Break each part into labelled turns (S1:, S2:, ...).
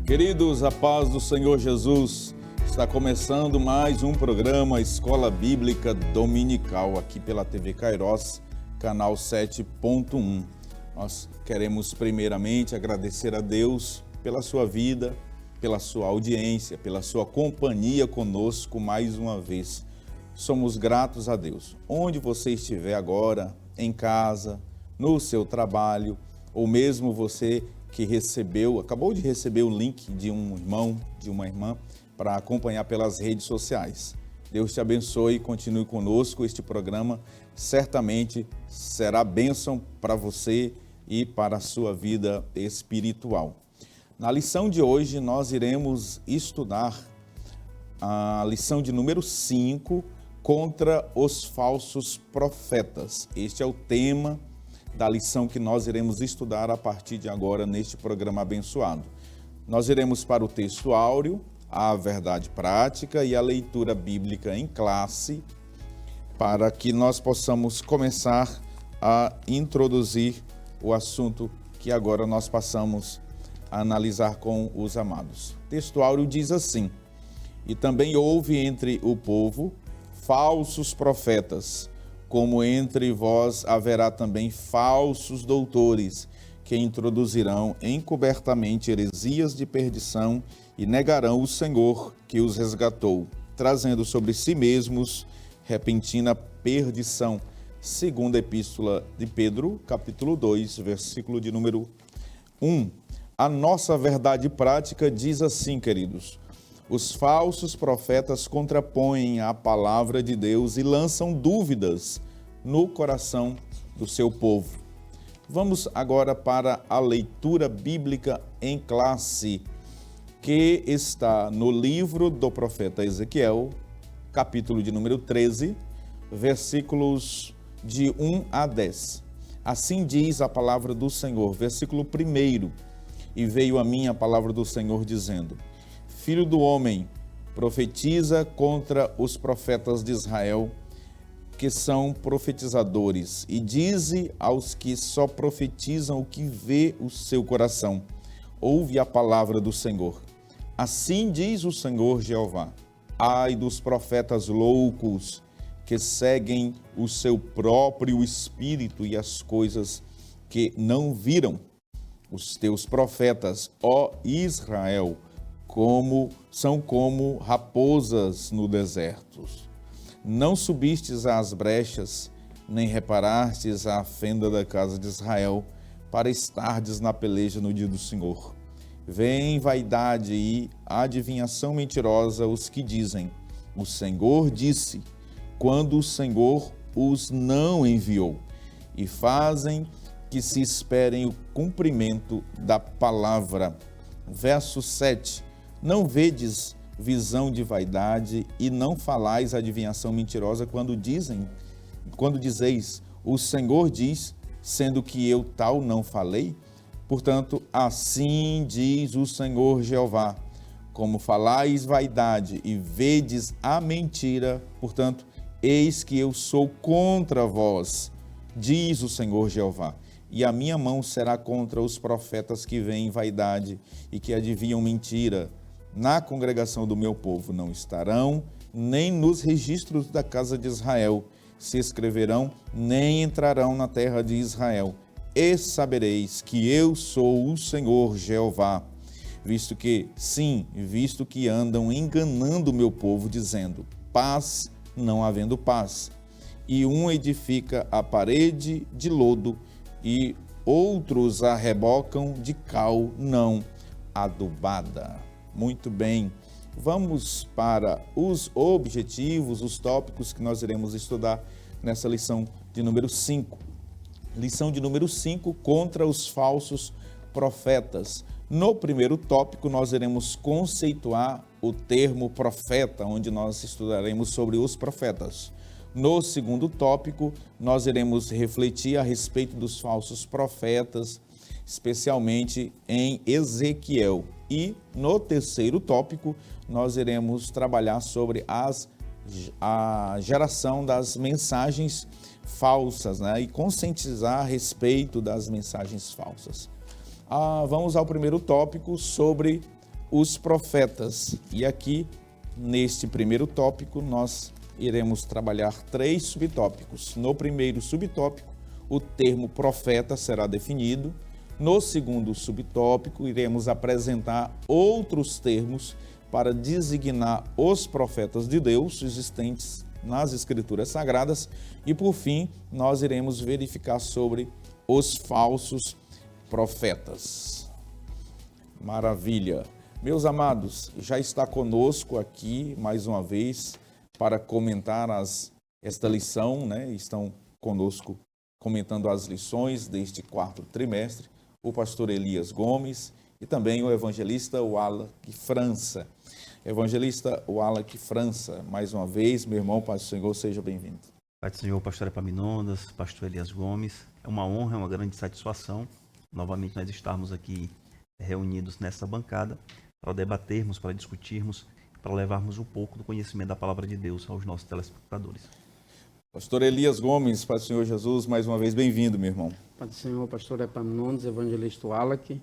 S1: Queridos, a paz do Senhor Jesus, está começando mais um programa Escola Bíblica Dominical, aqui pela TV Kairos, canal 7.1. Nós queremos primeiramente agradecer a Deus pela sua vida, pela sua audiência, pela sua companhia conosco mais uma vez. Somos gratos a Deus. Onde você estiver agora, em casa, no seu trabalho, ou mesmo você que acabou de receber o link de um irmão, de uma irmã, para acompanhar pelas redes sociais. Deus te abençoe e continue conosco. Este programa certamente será bênção para você e para a sua vida espiritual. Na lição de hoje, nós iremos estudar a lição de número 5, contra os falsos profetas. Este é o tema da lição que nós iremos estudar a partir de agora neste programa abençoado. Nós iremos para o texto áureo, a verdade prática e a leitura bíblica em classe, para que nós possamos começar a introduzir o assunto que agora nós passamos a analisar com os amados. O texto áureo diz assim: e também houve entre o povo falsos profetas, como entre vós haverá também falsos doutores, que introduzirão encobertamente heresias de perdição e negarão o Senhor que os resgatou, trazendo sobre si mesmos repentina perdição. Segunda Epístola de Pedro, capítulo 2, versículo de número 1. A nossa verdade prática diz assim, queridos: os falsos profetas contrapõem a palavra de Deus e lançam dúvidas no coração do seu povo. Vamos agora para a leitura bíblica em classe, que está no livro do profeta Ezequiel, capítulo de número 13, versículos de 1 a 10. Assim diz a palavra do Senhor, versículo 1: e veio a mim a palavra do Senhor dizendo: Filho do homem, profetiza contra os profetas de Israel, que são profetizadores, e dize aos que só profetizam o que vê o seu coração: ouve a palavra do Senhor. Assim diz o Senhor Jeová: ai dos profetas loucos, que seguem o seu próprio espírito e as coisas que não viram. Os teus profetas, ó Israel, são como raposas no deserto. Não subistes às brechas, nem reparastes à fenda da casa de Israel, para estardes na peleja no dia do Senhor. Vem vaidade e adivinhação mentirosa os que dizem: o Senhor disse, quando o Senhor os não enviou, e fazem que se esperem o cumprimento da palavra. Verso 7. Não vedes visão de vaidade e não falais adivinhação mentirosa quando dizeis, o Senhor diz, sendo que eu tal não falei? Portanto, assim diz o Senhor Jeová: como falais vaidade e vedes a mentira, portanto, eis que eu sou contra vós, diz o Senhor Jeová. E a minha mão será contra os profetas que veem vaidade e que adivinham mentira. Na congregação do meu povo não estarão, nem nos registros da casa de Israel se escreverão, nem entrarão na terra de Israel. E sabereis que eu sou o Senhor Jeová, visto que andam enganando o meu povo, dizendo: paz, não havendo paz. E um edifica a parede de lodo, e outros a rebocam de cal não adubada. Muito bem, vamos para os objetivos, os tópicos que nós iremos estudar nessa lição de número 5. Lição de número 5, contra os falsos profetas. No primeiro tópico, nós iremos conceituar o termo profeta, onde nós estudaremos sobre os profetas. No segundo tópico, nós iremos refletir a respeito dos falsos profetas, especialmente em Ezequiel. E no terceiro tópico, nós iremos trabalhar sobre a geração das mensagens falsas, e conscientizar a respeito das mensagens falsas. Vamos ao primeiro tópico sobre os profetas. E aqui, neste primeiro tópico, nós iremos trabalhar 3 subtópicos. No primeiro subtópico, o termo profeta será definido. No segundo subtópico, iremos apresentar outros termos para designar os profetas de Deus existentes nas Escrituras Sagradas. E, por fim, nós iremos verificar sobre os falsos profetas. Maravilha! Meus amados, já está conosco aqui, mais uma vez, para comentar esta lição, né? Estão conosco comentando as lições deste 4º trimestre, o pastor Elias Gomes e também o evangelista Wallace França. Evangelista Wallace França, mais uma vez, meu irmão, Pai do Senhor, seja bem-vindo.
S2: Pai do Senhor, pastor Epaminondas, pastor Elias Gomes, é uma honra, é uma grande satisfação, novamente nós estarmos aqui reunidos nessa bancada para debatermos, para discutirmos, para levarmos um pouco do conhecimento da palavra de Deus aos nossos telespectadores.
S1: Pastor Elias Gomes, Pai do Senhor Jesus, mais uma vez bem-vindo, meu irmão.
S3: Pai do Senhor, pastor Epaminondas, evangelista Wallace.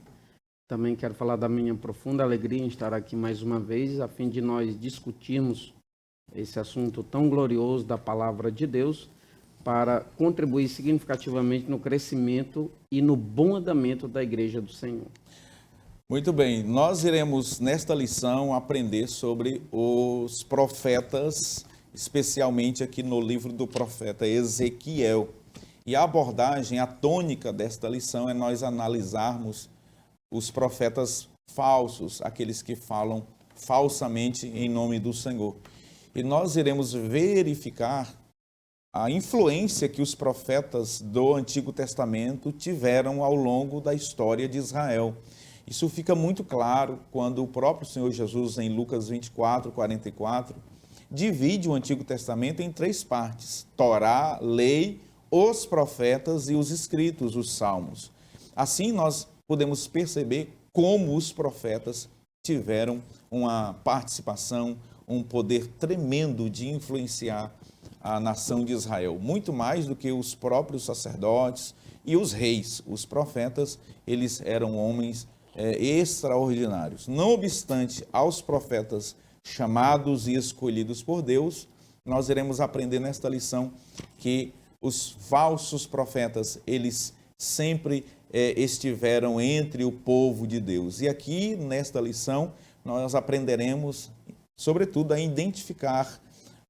S3: Também quero falar da minha profunda alegria em estar aqui mais uma vez, a fim de nós discutirmos esse assunto tão glorioso da palavra de Deus, para contribuir significativamente no crescimento e no bom andamento da Igreja do Senhor.
S1: Muito bem, nós iremos nesta lição aprender sobre os profetas, especialmente aqui no livro do profeta Ezequiel. E a abordagem, a tônica desta lição é nós analisarmos os profetas falsos, aqueles que falam falsamente em nome do Senhor. E nós iremos verificar a influência que os profetas do Antigo Testamento tiveram ao longo da história de Israel. Isso fica muito claro quando o próprio Senhor Jesus, em Lucas 24, 44, divide o Antigo Testamento em 3 partes: Torá, Lei, os profetas e os escritos, os salmos. Assim, nós podemos perceber como os profetas tiveram uma participação, um poder tremendo de influenciar a nação de Israel, muito mais do que os próprios sacerdotes e os reis. Os profetas, eles eram homens extraordinários. Não obstante, aos profetas chamados e escolhidos por Deus, nós iremos aprender nesta lição que os falsos profetas, eles sempre estiveram entre o povo de Deus. E aqui, nesta lição, nós aprenderemos, sobretudo, a identificar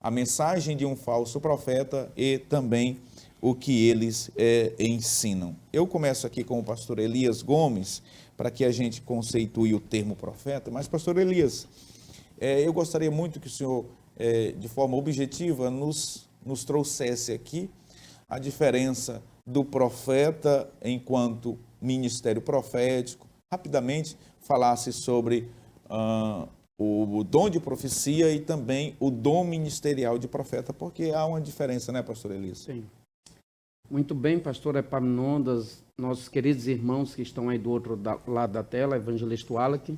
S1: a mensagem de um falso profeta e também o que eles ensinam. Eu começo aqui com o pastor Elias Gomes, para que a gente conceitue o termo profeta. Mas, pastor Elias, eu gostaria muito que o senhor, de forma objetiva, nos trouxesse aqui a diferença do profeta enquanto ministério profético, rapidamente falasse sobre o dom de profecia e também o dom ministerial de profeta, porque há uma diferença, né, pastor Elias?
S3: Sim. Muito bem, pastor Epaminondas, nossos queridos irmãos que estão aí do outro lado da tela, evangelista Wallace,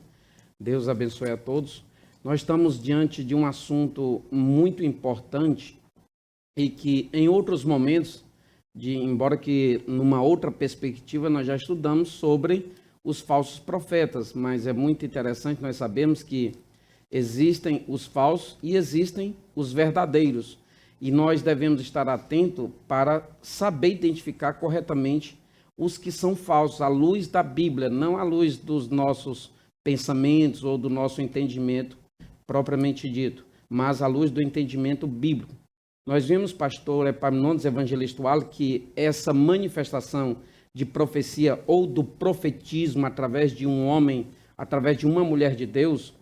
S3: Deus abençoe a todos. Nós estamos diante de um assunto muito importante e que em outros momentos, embora que numa outra perspectiva nós já estudamos sobre os falsos profetas, mas é muito interessante nós sabemos que existem os falsos e existem os verdadeiros. E nós devemos estar atentos para saber identificar corretamente os que são falsos, à luz da Bíblia, não à luz dos nossos pensamentos ou do nosso entendimento propriamente dito, mas à luz do entendimento bíblico. Nós vimos, pastor Epaminondas, evangelista Wallace, que essa manifestação de profecia ou do profetismo através de um homem, através de uma mulher de Deus,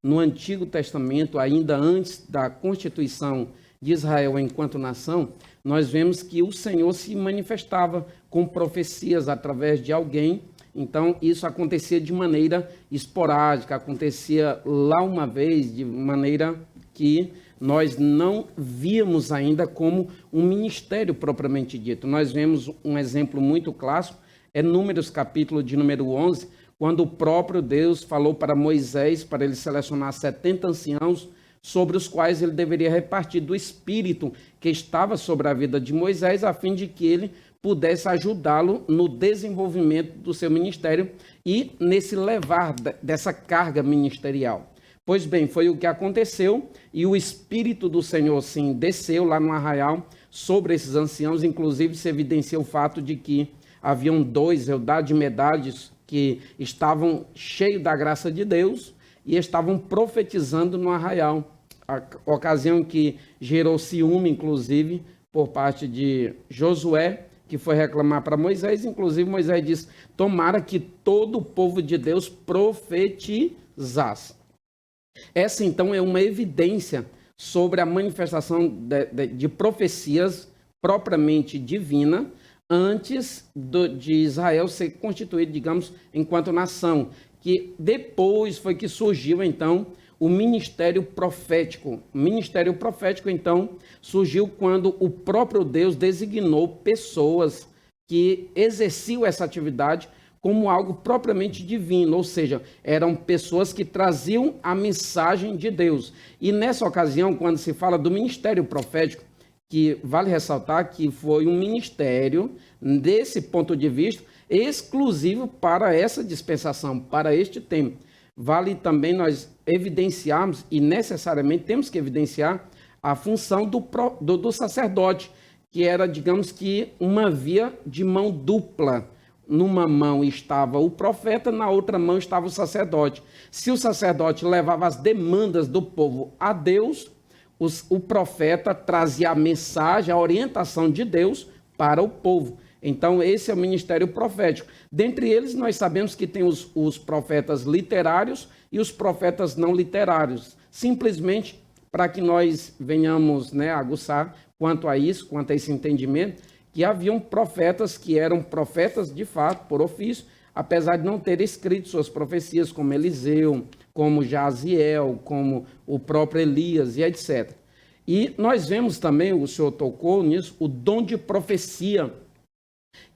S3: no Antigo Testamento, ainda antes da constituição de Israel enquanto nação, nós vemos que o Senhor se manifestava com profecias através de alguém. Então, isso acontecia de maneira esporádica, acontecia lá uma vez, de maneira que nós não víamos ainda como um ministério propriamente dito. Nós vemos um exemplo muito clássico, é Números, capítulo de número 11, quando o próprio Deus falou para Moisés, para ele selecionar 70 anciãos, sobre os quais ele deveria repartir do Espírito que estava sobre a vida de Moisés, a fim de que ele pudesse ajudá-lo no desenvolvimento do seu ministério e nesse levar dessa carga ministerial. Pois bem, foi o que aconteceu, e o Espírito do Senhor, sim, desceu lá no arraial sobre esses anciãos. Inclusive se evidencia o fato de que haviam 2 Eldade e Medades que estavam cheios da graça de Deus e estavam profetizando no arraial. A ocasião que gerou ciúme, inclusive, por parte de Josué, que foi reclamar para Moisés. Inclusive Moisés disse: tomara que todo o povo de Deus profetizasse. Essa, então, é uma evidência sobre a manifestação de profecias propriamente divina antes de Israel ser constituído, digamos, enquanto nação, que depois foi que surgiu, então, o ministério profético. O ministério profético, então, surgiu quando o próprio Deus designou pessoas que exerciam essa atividade como algo propriamente divino, ou seja, eram pessoas que traziam a mensagem de Deus. E nessa ocasião, quando se fala do ministério profético, que vale ressaltar que foi um ministério, desse ponto de vista, exclusivo para essa dispensação, para este tempo. Vale também nós evidenciarmos, e necessariamente temos que evidenciar, a função do sacerdote, que era, digamos que, uma via de mão dupla. Numa mão estava o profeta, na outra mão estava o sacerdote. Se o sacerdote levava as demandas do povo a Deus, o profeta trazia a mensagem, a orientação de Deus para o povo. Então, esse é o ministério profético. Dentre eles, nós sabemos que tem os profetas literários e os profetas não literários. Simplesmente para que nós venhamos, aguçar quanto a isso, quanto a esse entendimento, que haviam profetas que eram profetas de fato, por ofício, apesar de não ter escrito suas profecias, como Eliseu, como Jaziel, como o próprio Elias e etc. E nós vemos também, o senhor tocou nisso, o dom de profecia,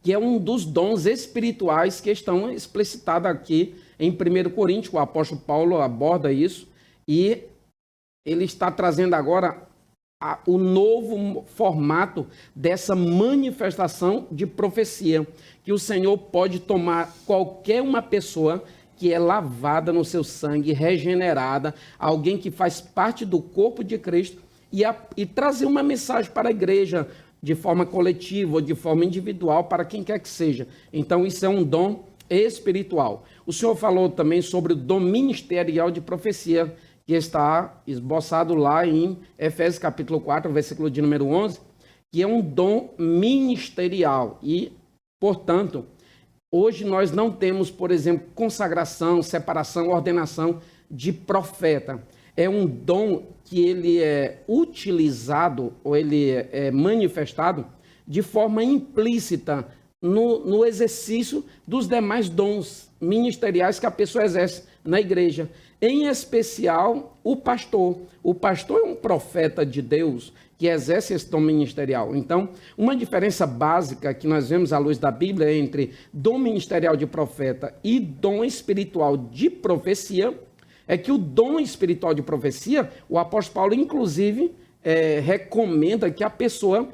S3: que é um dos dons espirituais que estão explicitados aqui em 1 Coríntios. O apóstolo Paulo aborda isso e ele está trazendo agora o novo formato dessa manifestação de profecia, que o Senhor pode tomar qualquer uma pessoa que é lavada no seu sangue, regenerada, alguém que faz parte do corpo de Cristo, e trazer uma mensagem para a igreja de forma coletiva ou de forma individual, para quem quer que seja. Então, isso é um dom espiritual. O senhor falou também sobre o dom ministerial de profecia, que está esboçado lá em Efésios capítulo 4, versículo de número 11, que é um dom ministerial. E, portanto, hoje nós não temos, por exemplo, consagração, separação, ordenação de profeta. É um dom que ele é utilizado, ou ele é manifestado de forma implícita no exercício dos demais dons ministeriais que a pessoa exerce na igreja. Em especial, o pastor. O pastor é um profeta de Deus que exerce esse dom ministerial. Então, uma diferença básica que nós vemos à luz da Bíblia entre dom ministerial de profeta e dom espiritual de profecia é que o dom espiritual de profecia, o apóstolo Paulo, inclusive, recomenda que a pessoa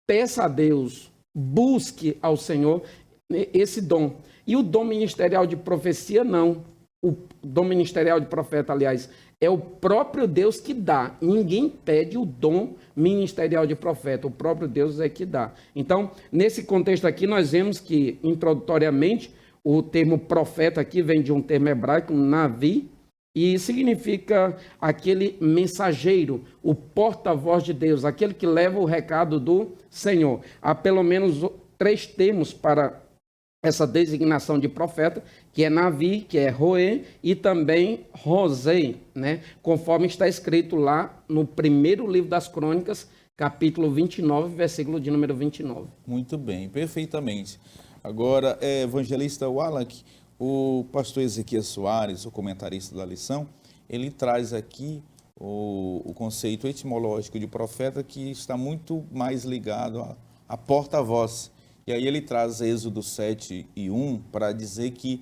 S3: peça a Deus, busque ao Senhor esse dom. E o dom ministerial de profecia, não. O dom ministerial de profeta, aliás, é o próprio Deus que dá. Ninguém pede o dom ministerial de profeta. O próprio Deus é que dá. Então, nesse contexto aqui, nós vemos que, introdutoriamente, o termo profeta aqui vem de um termo hebraico, navi, e significa aquele mensageiro, o porta-voz de Deus, aquele que leva o recado do Senhor. Há pelo menos 3 termos para essa designação de profeta, que é Navi, que é Roê, e também Rosei, conforme está escrito lá no primeiro livro das Crônicas, capítulo 29, versículo de número 29.
S1: Muito bem, perfeitamente. Agora, evangelista Wallach, o pastor Ezequias Soares, o comentarista da lição, ele traz aqui o conceito etimológico de profeta, que está muito mais ligado a porta-voz. E aí ele traz Êxodo 7:1 para dizer que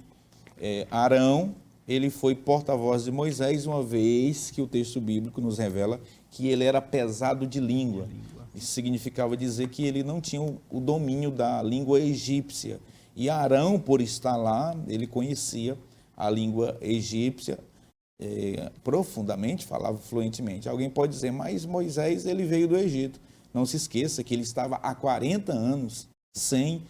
S1: Arão, ele foi porta-voz de Moisés, uma vez que o texto bíblico nos revela que ele era pesado de língua. Isso significava dizer que ele não tinha o domínio da língua egípcia. E Arão, por estar lá, ele conhecia a língua egípcia profundamente, falava fluentemente. Alguém pode dizer, mas Moisés ele veio do Egito. Não se esqueça que ele estava há 40 anos sem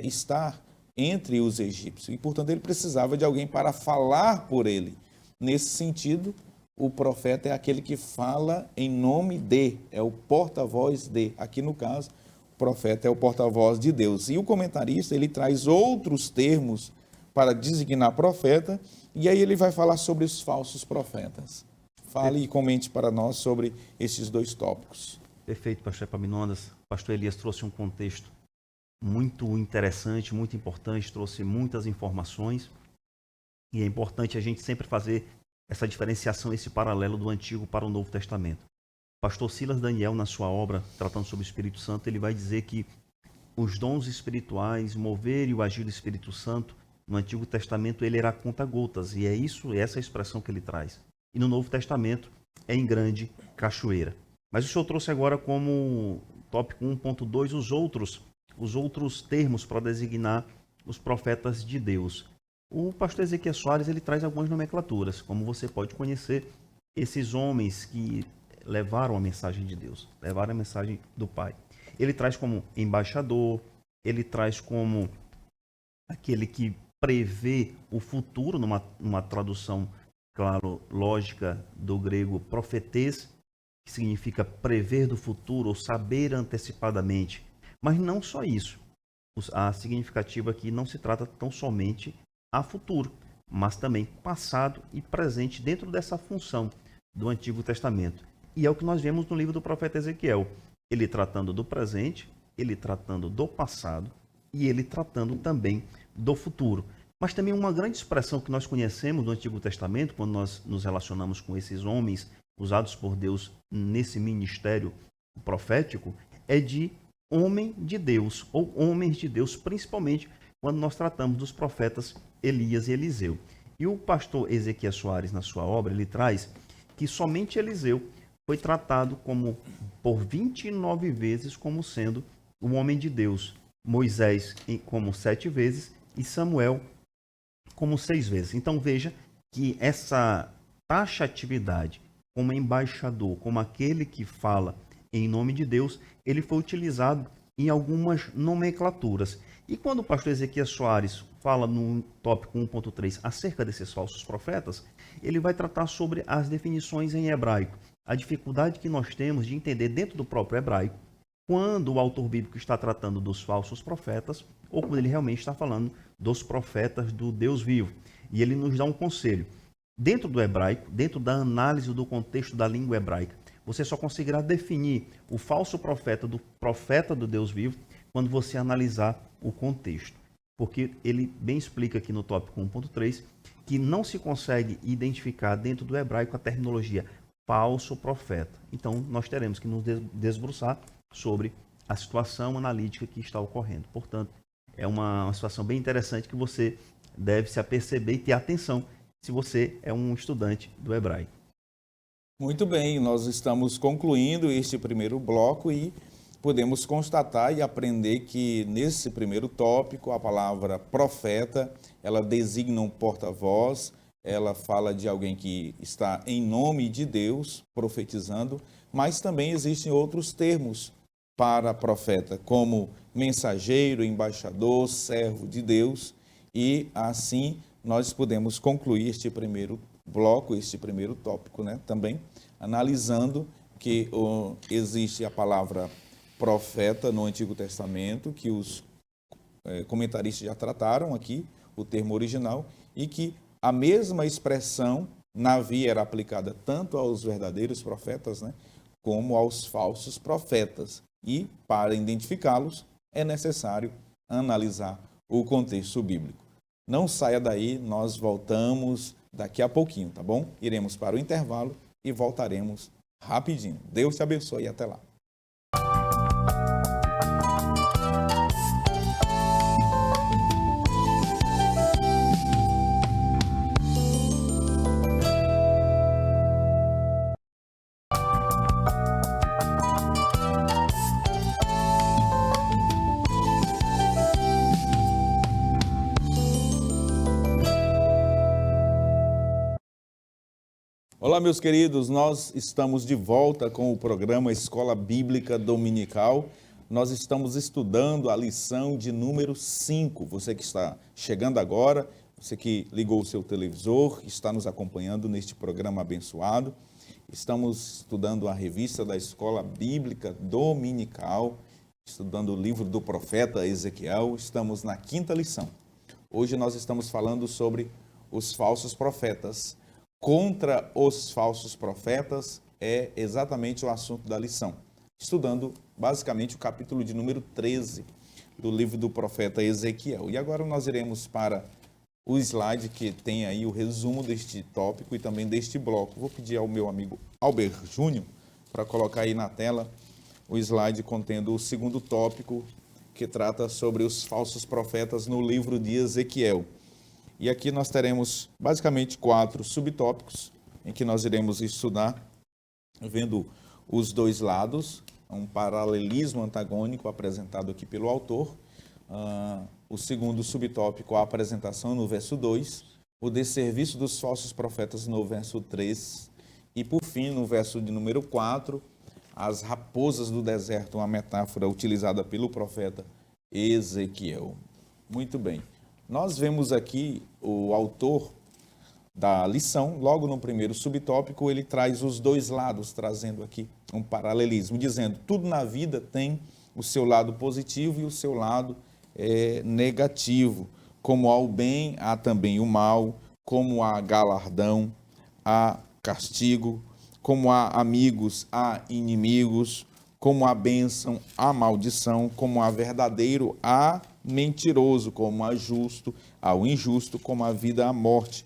S1: estar entre os egípcios. E, portanto, ele precisava de alguém para falar por ele. Nesse sentido, o profeta é aquele que fala em nome de, é o porta-voz de. Aqui, no caso, o profeta é o porta-voz de Deus. E o comentarista, ele traz outros termos para designar profeta, e aí ele vai falar sobre os falsos profetas. Fale e comente para nós sobre esses dois tópicos.
S2: Perfeito, pastor Epaminondas. O pastor Elias trouxe um contexto muito interessante, muito importante, trouxe muitas informações, e é importante a gente sempre fazer essa diferenciação, esse paralelo do Antigo para o Novo Testamento. O pastor Silas Daniel, na sua obra, tratando sobre o Espírito Santo, ele vai dizer que os dons espirituais, mover e o agir do Espírito Santo, no Antigo Testamento ele era conta-gotas, e é essa expressão que ele traz. E no Novo Testamento é em grande cachoeira. Mas o senhor trouxe agora como tópico 1.2 os outros termos para designar os profetas de Deus. O pastor Ezequiel Soares ele traz algumas nomenclaturas, como você pode conhecer esses homens que levaram a mensagem de Deus, levaram a mensagem do Pai. Ele traz como embaixador, ele traz como aquele que prevê o futuro, numa tradução, claro, lógica do grego profetês, que significa prever do futuro ou saber antecipadamente. Mas não só isso. A significativa aqui não se trata tão somente a futuro, mas também passado e presente dentro dessa função do Antigo Testamento. E é o que nós vemos no livro do profeta Ezequiel. Ele tratando do presente, ele tratando do passado e ele tratando também do futuro. Mas também uma grande expressão que nós conhecemos do Antigo Testamento, quando nós nos relacionamos com esses homens usados por Deus nesse ministério profético, é de homem de Deus, ou homens de Deus, principalmente quando nós tratamos dos profetas Elias e Eliseu. E o pastor Ezequiel Soares, na sua obra, ele traz que somente Eliseu foi tratado por 29 vezes como sendo um homem de Deus, Moisés como 7 vezes e Samuel como 6 vezes. Então veja que essa taxatividade como embaixador, como aquele que fala em nome de Deus, ele foi utilizado em algumas nomenclaturas. E quando o pastor Ezequiel Soares fala no tópico 1.3 acerca desses falsos profetas, ele vai tratar sobre as definições em hebraico. A dificuldade que nós temos de entender dentro do próprio hebraico, quando o autor bíblico está tratando dos falsos profetas, ou quando ele realmente está falando dos profetas do Deus vivo. E ele nos dá um conselho. Dentro do hebraico, dentro da análise do contexto da língua hebraica, você só conseguirá definir o falso profeta do Deus vivo quando você analisar o contexto. Porque ele bem explica aqui no tópico 1.3 que não se consegue identificar dentro do hebraico a terminologia falso profeta. Então, nós teremos que nos debruçar sobre a situação analítica que está ocorrendo. Portanto, é uma situação bem interessante que você deve se aperceber e ter atenção se você é um estudante do hebraico.
S1: Muito bem, nós estamos concluindo este primeiro bloco e podemos constatar e aprender que nesse primeiro tópico a palavra profeta, ela designa um porta-voz, ela fala de alguém que está em nome de Deus, profetizando, mas também existem outros termos para profeta, como mensageiro, embaixador, servo de Deus, e assim nós podemos concluir este primeiro bloco, este primeiro tópico, né? Também analisando que existe a palavra profeta no Antigo Testamento, que os comentaristas já trataram aqui, o termo original, e que a mesma expressão na via era aplicada tanto aos verdadeiros profetas, né, como aos falsos profetas. E, para identificá-los, é necessário analisar o contexto bíblico. Não saia daí, nós voltamos daqui a pouquinho, tá bom? Iremos para o intervalo e voltaremos rapidinho. Deus te abençoe e até lá. Olá, meus queridos, nós estamos de volta com o programa Escola Bíblica Dominical. Nós estamos estudando a lição de número 5. Você que está chegando agora, você que ligou o seu televisor, está nos acompanhando neste programa abençoado. Estamos estudando a revista da Escola Bíblica Dominical, estudando o livro do profeta Ezequiel. Estamos na 5ª lição. Hoje nós estamos falando sobre os falsos profetas. Contra os falsos profetas é exatamente o assunto da lição. Estudando basicamente o capítulo de número 13 do livro do profeta Ezequiel. E agora nós iremos para o slide que tem aí o resumo deste tópico e também deste bloco. Vou pedir ao meu amigo Albert Júnior para colocar aí na tela o slide contendo o segundo tópico que trata sobre os falsos profetas no livro de Ezequiel. E aqui nós teremos basicamente 4 subtópicos em que nós iremos estudar, vendo os dois lados, um paralelismo antagônico apresentado aqui pelo autor. O segundo subtópico, a apresentação no verso 2, o desserviço dos falsos profetas no verso 3 e, por fim, no verso de número 4, as raposas do deserto, uma metáfora utilizada pelo profeta Ezequiel. Muito bem. Nós vemos aqui o autor da lição, logo no primeiro subtópico, ele traz os dois lados, trazendo aqui um paralelismo, dizendo tudo na vida tem o seu lado positivo e o seu lado negativo. Como há o bem, há também o mal, como há galardão, há castigo, como há amigos, há inimigos, como há bênção, há maldição, como há verdadeiro, há mentiroso, como há justo, há o injusto, como há vida, há morte,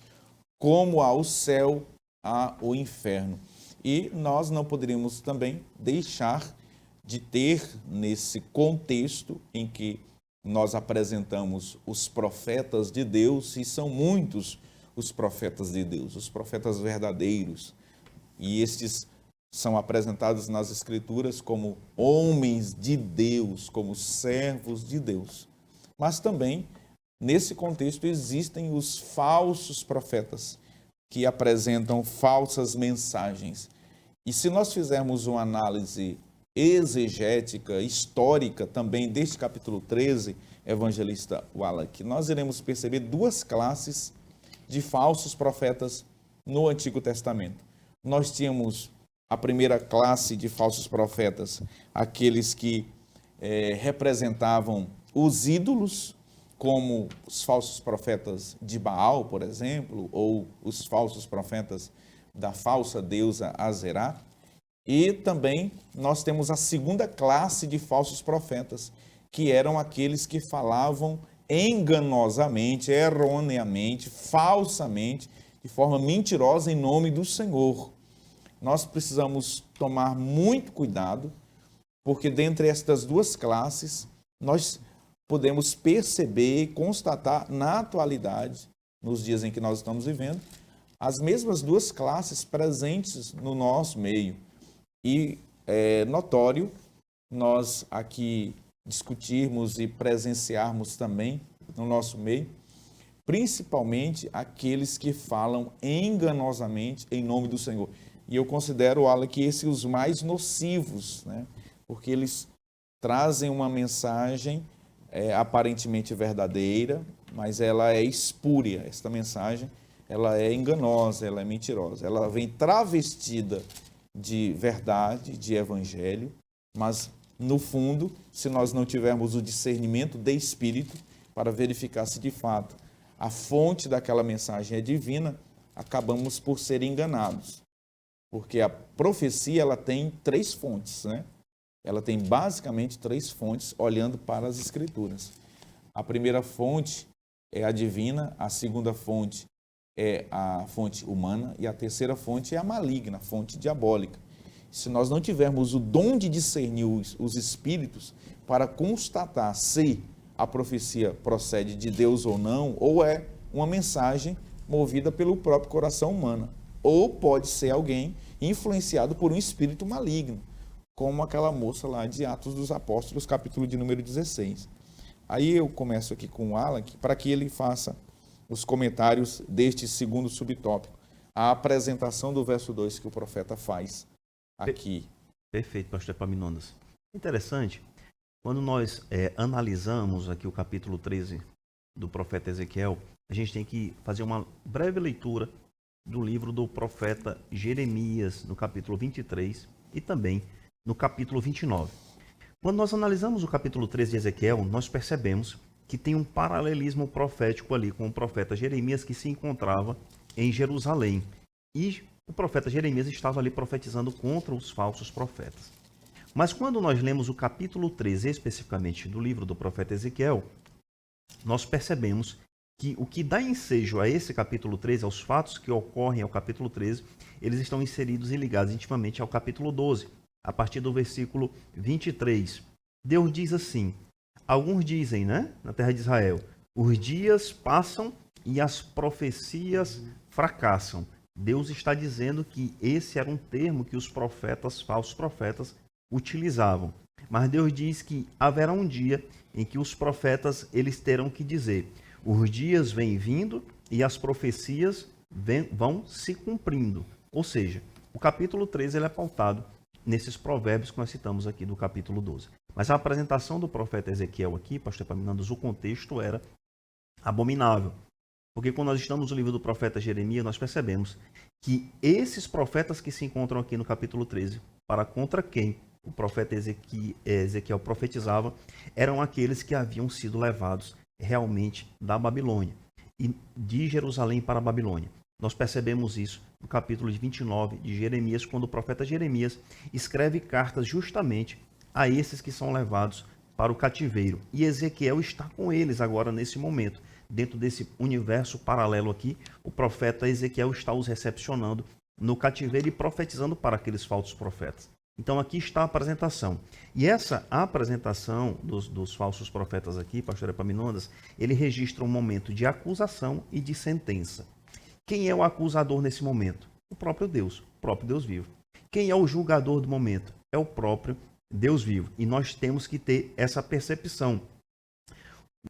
S1: como há o céu, há o inferno. E nós não poderíamos também deixar de ter nesse contexto em que nós apresentamos os profetas de Deus, e são muitos os profetas de Deus, os profetas verdadeiros, e estes são apresentados nas Escrituras como homens de Deus, como servos de Deus. Mas também, nesse contexto, existem os falsos profetas, que apresentam falsas mensagens. E se nós fizermos uma análise exegética, histórica, também deste capítulo 13, evangelista Wallach, nós iremos perceber 2 classes de falsos profetas no Antigo Testamento. Nós tínhamos a primeira classe de falsos profetas, aqueles que representavam os ídolos, como os falsos profetas de Baal, por exemplo, ou os falsos profetas da falsa deusa Azerá. E também nós temos a segunda classe de falsos profetas, que eram aqueles que falavam enganosamente, erroneamente, falsamente, de forma mentirosa em nome do Senhor. Nós precisamos tomar muito cuidado, porque dentre estas 2 classes, nós podemos perceber e constatar na atualidade, nos dias em que nós estamos vivendo, as mesmas 2 classes presentes no nosso meio. E é notório nós aqui discutirmos e presenciarmos também no nosso meio, principalmente aqueles que falam enganosamente em nome do Senhor. E eu considero, Alan, que esses os mais nocivos, né? Porque eles trazem uma mensagem aparentemente verdadeira, mas ela é espúria. Esta mensagem, ela é enganosa, ela é mentirosa. Ela vem travestida de verdade, de evangelho, mas no fundo, se nós não tivermos o discernimento de espírito para verificar se de fato a fonte daquela mensagem é divina, acabamos por ser enganados. Porque a profecia, ela tem 3 fontes, né? Ela tem basicamente 3 fontes olhando para as Escrituras. A primeira fonte é a divina, a segunda fonte é a fonte humana e a terceira fonte é a maligna, a fonte diabólica. Se nós não tivermos o dom de discernir os espíritos para constatar se a profecia procede de Deus ou não, ou é uma mensagem movida pelo próprio coração humano, ou pode ser alguém influenciado por um espírito maligno, como aquela moça lá de Atos dos Apóstolos, capítulo de número 16. Aí eu começo aqui com o Alan, para que ele faça os comentários deste segundo subtópico. a apresentação do verso 2 que o profeta faz aqui.
S2: Perfeito, pastor Epaminondas. Interessante, quando nós analisamos aqui o capítulo 13 do profeta Ezequiel, a gente tem que fazer uma breve leitura do livro do profeta Jeremias, no capítulo 23 e também no capítulo 29. Quando nós analisamos o capítulo 13 de Ezequiel, nós percebemos que tem um paralelismo profético ali com o profeta Jeremias, que se encontrava em Jerusalém. E o profeta Jeremias estava ali profetizando contra os falsos profetas. Mas quando nós lemos o capítulo 13, especificamente do livro do profeta Ezequiel, nós percebemos que o que dá ensejo a esse capítulo 13, aos fatos que ocorrem ao capítulo 13, eles estão inseridos e ligados intimamente ao capítulo 12, a partir do versículo 23. Deus diz assim: alguns dizem, na terra de Israel, os dias passam e as profecias fracassam. Deus está dizendo que esse era um termo que os profetas, falsos profetas, utilizavam. Mas Deus diz que haverá um dia em que os profetas eles terão que dizer: os dias vêm vindo e as profecias vão se cumprindo. Ou seja, o capítulo 13 ele é pautado nesses provérbios que nós citamos aqui do capítulo 12. Mas a apresentação do profeta Ezequiel aqui, pastor Epaminondas, o contexto era abominável. Porque quando nós estamos no livro do profeta Jeremias, nós percebemos que esses profetas que se encontram aqui no capítulo 13, para contra quem o profeta Ezequiel profetizava, eram aqueles que haviam sido levados realmente da Babilônia e de Jerusalém para a Babilônia. Nós percebemos isso no capítulo 29 de Jeremias, quando o profeta Jeremias escreve cartas justamente a esses que são levados para o cativeiro. E Ezequiel está com eles agora nesse momento. Dentro desse universo paralelo aqui, o profeta Ezequiel está os recepcionando no cativeiro e profetizando para aqueles falsos profetas. Então aqui está a apresentação. E essa apresentação dos falsos profetas aqui, pastor Epaminondas, ele registra um momento de acusação e de sentença. Quem é o acusador nesse momento? O próprio Deus vivo. Quem é o julgador do momento? É o próprio Deus vivo. E nós temos que ter essa percepção.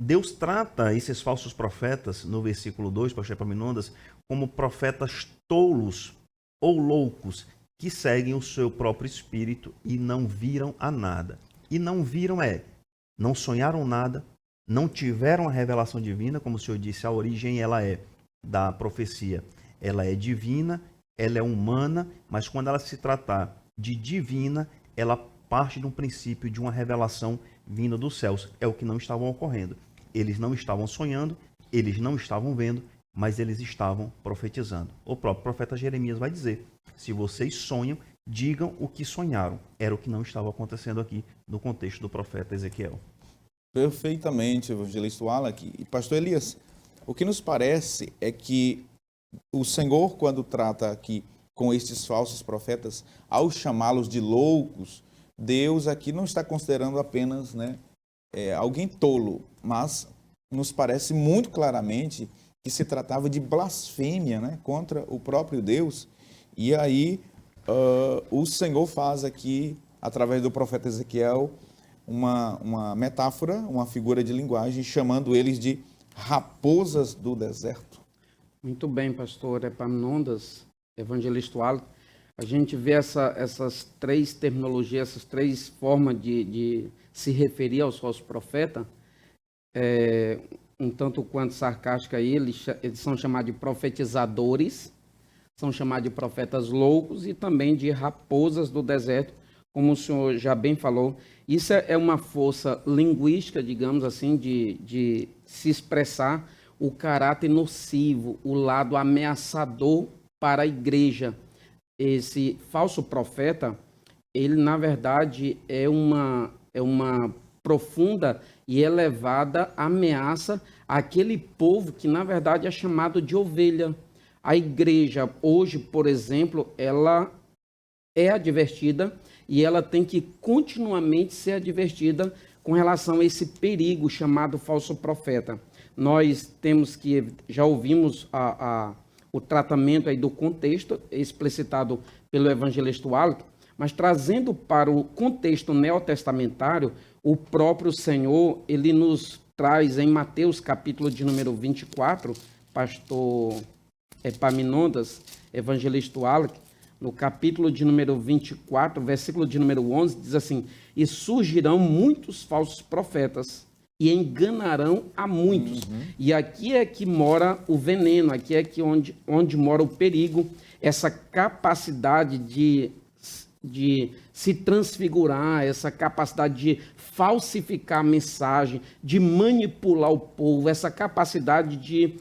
S2: Deus trata esses falsos profetas, no versículo 2, pastor Epaminondas, como profetas tolos ou loucos, que seguem o seu próprio espírito e não viram a nada. E não viram não sonharam nada, não tiveram a revelação divina, como o Senhor disse, a origem ela é da profecia. Ela é divina, ela é humana, mas quando ela se tratar de divina, ela parte de um princípio, de uma revelação vinda dos céus. É o que não estava ocorrendo. Eles não estavam sonhando, eles não estavam vendo, mas eles estavam profetizando. O próprio profeta Jeremias vai dizer: se vocês sonham, digam o que sonharam. Era o que não estava acontecendo aqui no contexto do profeta Ezequiel.
S1: Perfeitamente, evangelista Wallace. E pastor Elias, o que nos parece é que o Senhor, quando trata aqui com estes falsos profetas, ao chamá-los de loucos, Deus aqui não está considerando apenas alguém tolo, mas nos parece muito claramente que se tratava de blasfêmia contra o próprio Deus. E aí o Senhor faz aqui, através do profeta Ezequiel, uma metáfora, uma figura de linguagem, chamando eles de raposas do deserto.
S3: Muito bem, pastor Epaminondas, evangelista Wallace. A gente vê essas três terminologias, essas três formas de se referir aos falsos profetas, um tanto quanto sarcástica. Eles são chamados de profetizadores, são chamados de profetas loucos e também de raposas do deserto, como o senhor já bem falou. Isso é uma força linguística, digamos assim, de se expressar o caráter nocivo, o lado ameaçador para a igreja. Esse falso profeta, ele na verdade é uma profunda e elevada ameaça àquele povo que na verdade é chamado de ovelha. A igreja hoje, por exemplo, ela é advertida e ela tem que continuamente ser advertida com relação a esse perigo chamado falso profeta. Nós temos que, já ouvimos o tratamento aí do contexto explicitado pelo evangelista Wallace, mas trazendo para o contexto neotestamentário, o próprio Senhor, ele nos traz em Mateus capítulo de número 24, pastor Epaminondas, evangelista Wallace, no capítulo de número 24, versículo de número 11, diz assim: e surgirão muitos falsos profetas e enganarão a muitos. E aqui é que mora o veneno, aqui é que onde mora o perigo, essa capacidade de se transfigurar, essa capacidade de falsificar a mensagem, de manipular o povo, essa capacidade de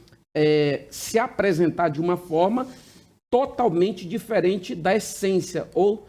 S3: se apresentar de uma forma totalmente diferente da essência ou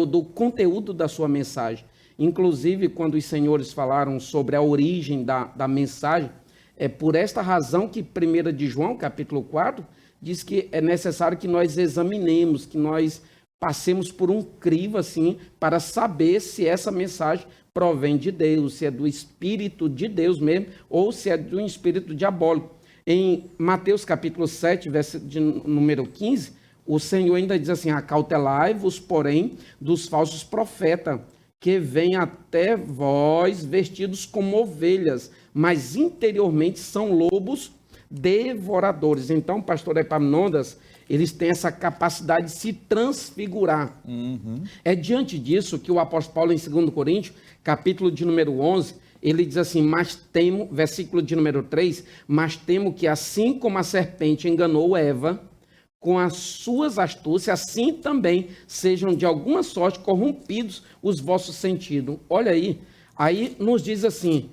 S3: do conteúdo da sua mensagem. Inclusive, quando os senhores falaram sobre a origem da mensagem, é por esta razão que 1 de João, capítulo 4, diz que é necessário que nós examinemos, que nós passemos por um crivo, assim, para saber se essa mensagem provém de Deus, se é do Espírito de Deus mesmo, ou se é de um espírito diabólico. Em Mateus capítulo 7, versículo de número 15, o Senhor ainda diz assim: acautelai-vos, porém, dos falsos profetas, que vêm até vós vestidos como ovelhas, mas interiormente são lobos devoradores. Então, pastor Epaminondas, eles têm essa capacidade de se transfigurar. É diante disso que o apóstolo Paulo, em 2 Coríntios, capítulo de número 11, ele diz assim: mas temo, versículo de número 3, mas temo que assim como a serpente enganou Eva com as suas astúcias, assim também sejam de alguma sorte corrompidos os vossos sentidos. Olha aí nos diz assim: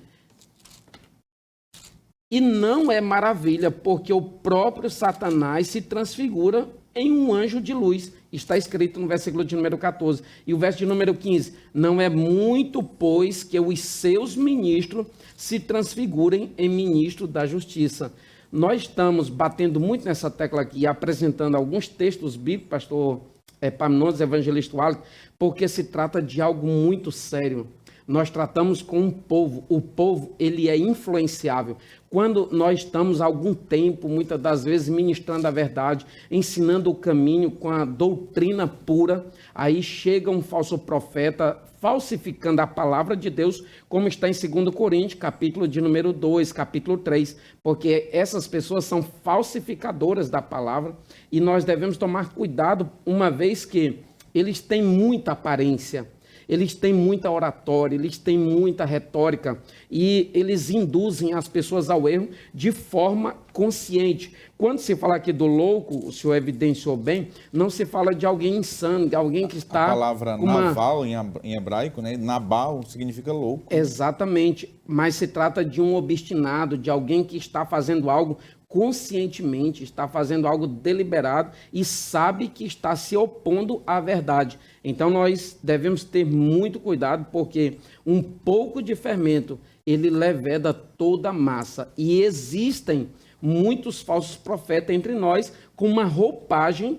S3: e não é maravilha, porque o próprio Satanás se transfigura em um anjo de luz. Está escrito no versículo de número 14. E o verso de número 15: não é muito, pois, que os seus ministros se transfigurem em ministros da justiça. Nós estamos batendo muito nessa tecla aqui, apresentando alguns textos bíblicos, pastor Epaminondas, evangelista Wallace, porque se trata de algo muito sério. Nós tratamos com um povo, o povo ele é influenciável. Quando nós estamos há algum tempo, muitas das vezes, ministrando a verdade, ensinando o caminho com a doutrina pura, aí chega um falso profeta falsificando a palavra de Deus, como está em 2 Coríntios, capítulo de número 2, capítulo 3, porque essas pessoas são falsificadoras da palavra e nós devemos tomar cuidado, uma vez que eles têm muita aparência, eles têm muita oratória, eles têm muita retórica e eles induzem as pessoas ao erro de forma consciente. Quando se fala aqui do louco, o senhor evidenciou bem, não se fala de alguém insano, de alguém que está...
S1: A palavra naval em hebraico, né? Nabal significa louco.
S3: Exatamente, mas se trata de um obstinado, de alguém que está fazendo algo conscientemente, está fazendo algo deliberado e sabe que está se opondo à verdade. Então nós devemos ter muito cuidado, porque um pouco de fermento, ele leveda toda a massa. E existem muitos falsos profetas entre nós com uma roupagem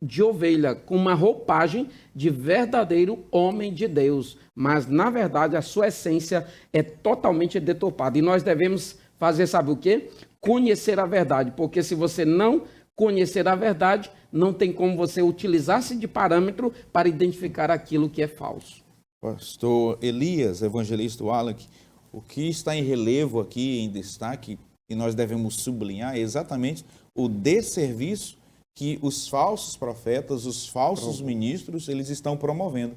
S3: de ovelha, com uma roupagem de verdadeiro homem de Deus. Mas, na verdade, a sua essência é totalmente deturpada. E nós devemos fazer, sabe o quê? Conhecer a verdade, porque se você não conhecer a verdade, não tem como você utilizar-se de parâmetro para identificar aquilo que é falso.
S1: Pastor Elias, evangelista Wallace, o que está em relevo aqui, em destaque, e nós devemos sublinhar, é exatamente o desserviço que os falsos profetas, os falsos ministros, eles estão promovendo.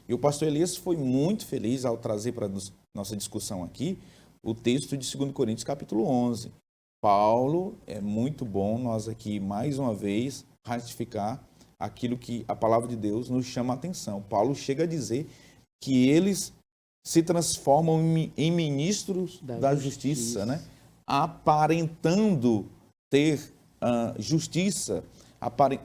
S1: E o pastor Elias foi muito feliz ao trazer para nossa discussão aqui o texto de 2 Coríntios, capítulo 11. Paulo, é muito bom nós aqui, mais uma vez, ratificar aquilo que a palavra de Deus nos chama a atenção. Paulo chega a dizer que eles se transformam em ministros da justiça, né? Aparentando ter justiça,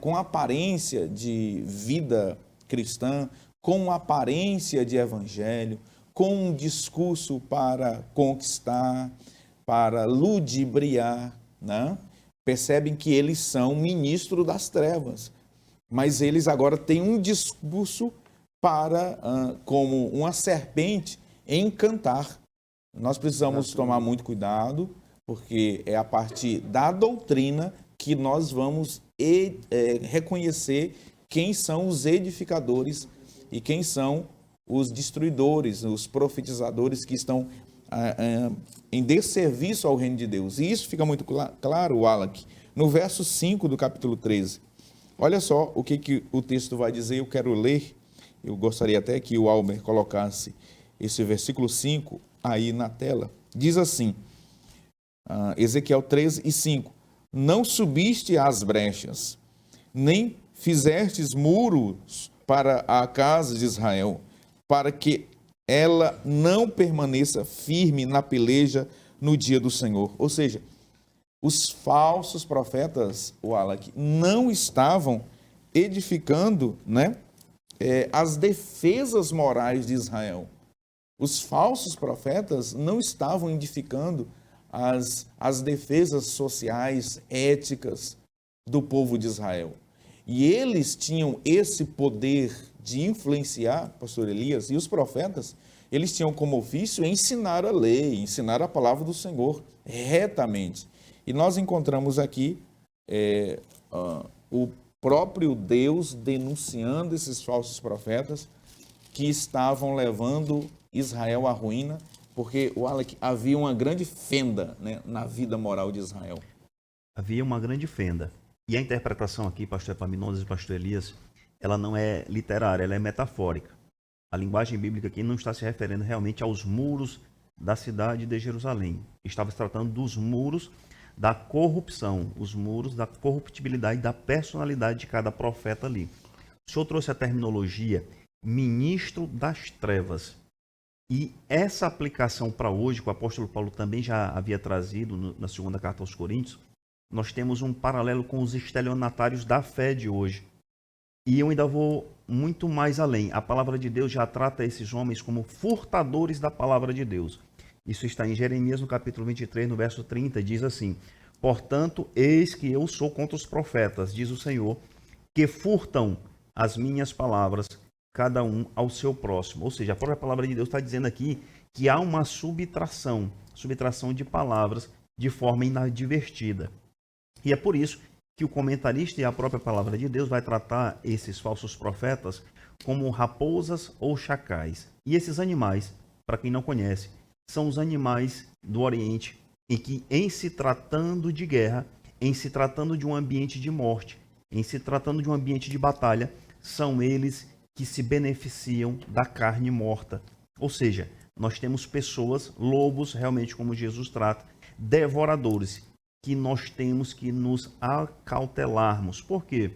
S1: com aparência de vida cristã, com aparência de evangelho, com um discurso para conquistar, para ludibriar, né? Percebem que eles são ministros das trevas, mas eles agora têm um discurso para, como uma serpente, encantar. Nós precisamos tomar muito cuidado, porque é a partir da doutrina que nós vamos reconhecer quem são os edificadores e quem são os destruidores, os profetizadores que estão em desserviço ao reino de Deus. E isso fica muito claro, Wallace, no verso 5 do capítulo 13. Olha só o que o texto vai dizer, eu quero ler, eu gostaria até que o Almer colocasse esse versículo 5 aí na tela. Diz assim, Ezequiel 13 e 5, não subiste às brechas, nem fizestes muros para a casa de Israel, para que ela não permaneça firme na peleja no dia do Senhor. Ou seja, os falsos profetas, Wallach, não estavam edificando, né, as defesas morais de Israel. Os falsos profetas não estavam edificando as defesas sociais, éticas do povo de Israel. E eles tinham esse poder de influenciar, pastor Elias, e os profetas, eles tinham como ofício ensinar a lei, ensinar a palavra do Senhor retamente. E nós encontramos aqui o próprio Deus denunciando esses falsos profetas que estavam levando Israel à ruína, porque havia uma grande fenda, né, na vida moral de Israel.
S2: Havia uma grande fenda. E a interpretação aqui, pastor Epaminondas e pastor Elias, ela não é literária, ela é metafórica. A linguagem bíblica aqui não está se referindo realmente aos muros da cidade de Jerusalém. Estava se tratando dos muros da corrupção, os muros da corruptibilidade e da personalidade de cada profeta ali. O Senhor trouxe a terminologia ministro das trevas. E essa aplicação para hoje, que o apóstolo Paulo também já havia trazido na segunda carta aos Coríntios, nós temos um paralelo com os estelionatários da fé de hoje. E eu ainda vou muito mais além. A palavra de Deus já trata esses homens como furtadores da palavra de Deus. Isso está em Jeremias, no capítulo 23, no verso 30, diz assim: portanto, eis que eu sou contra os profetas, diz o Senhor, que furtam as minhas palavras, cada um ao seu próximo. Ou seja, a própria palavra de Deus está dizendo aqui que há uma subtração de palavras de forma inadvertida. E é por isso que o comentarista e a própria palavra de Deus vai tratar esses falsos profetas como raposas ou chacais. E esses animais, para quem não conhece, são os animais do Oriente em que, em se tratando de guerra, em se tratando de um ambiente de morte, em se tratando de um ambiente de batalha, são eles que se beneficiam da carne morta. Ou seja, nós temos pessoas, lobos, realmente como Jesus trata, devoradores, que nós temos que nos acautelarmos. Por quê?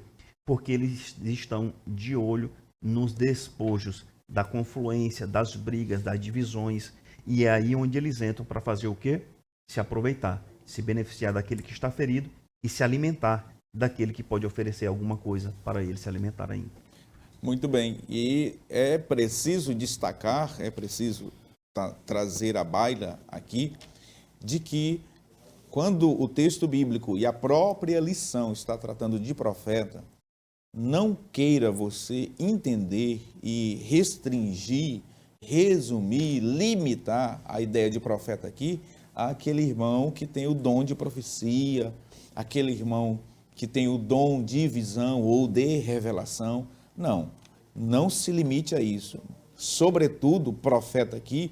S2: Porque eles estão de olho nos despojos da confluência, das brigas, das divisões, e é aí onde eles entram para fazer o quê? Se aproveitar, se beneficiar daquele que está ferido e se alimentar daquele que pode oferecer alguma coisa para ele se alimentar ainda.
S1: Muito bem, e é preciso destacar, é preciso trazer à baila aqui, de que quando o texto bíblico e a própria lição está tratando de profeta, não queira você entender e restringir, resumir, limitar a ideia de profeta aqui àquele irmão que tem o dom de profecia, aquele irmão que tem o dom de visão ou de revelação. Não se limite a isso. Sobretudo, o profeta aqui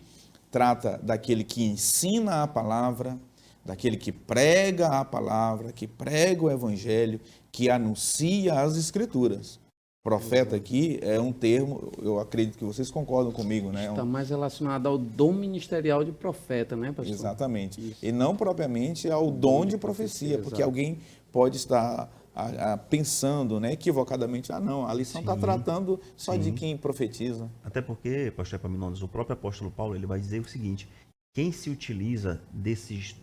S1: trata daquele que ensina a palavra, daquele que prega a palavra, que prega o evangelho, que anuncia as escrituras. Profeta aqui é um termo, eu acredito que vocês concordam comigo, né?
S3: Está mais relacionado ao dom ministerial de profeta, né, pastor?
S1: Exatamente.
S3: Isso.
S1: E não propriamente ao dom de profecia, porque
S3: exato.
S1: alguém pode estar pensando, né, equivocadamente, não, a lição está tratando só de quem profetiza.
S2: Até porque, pastor Epaminondas, o próprio apóstolo Paulo, ele vai dizer o seguinte: quem se utiliza desses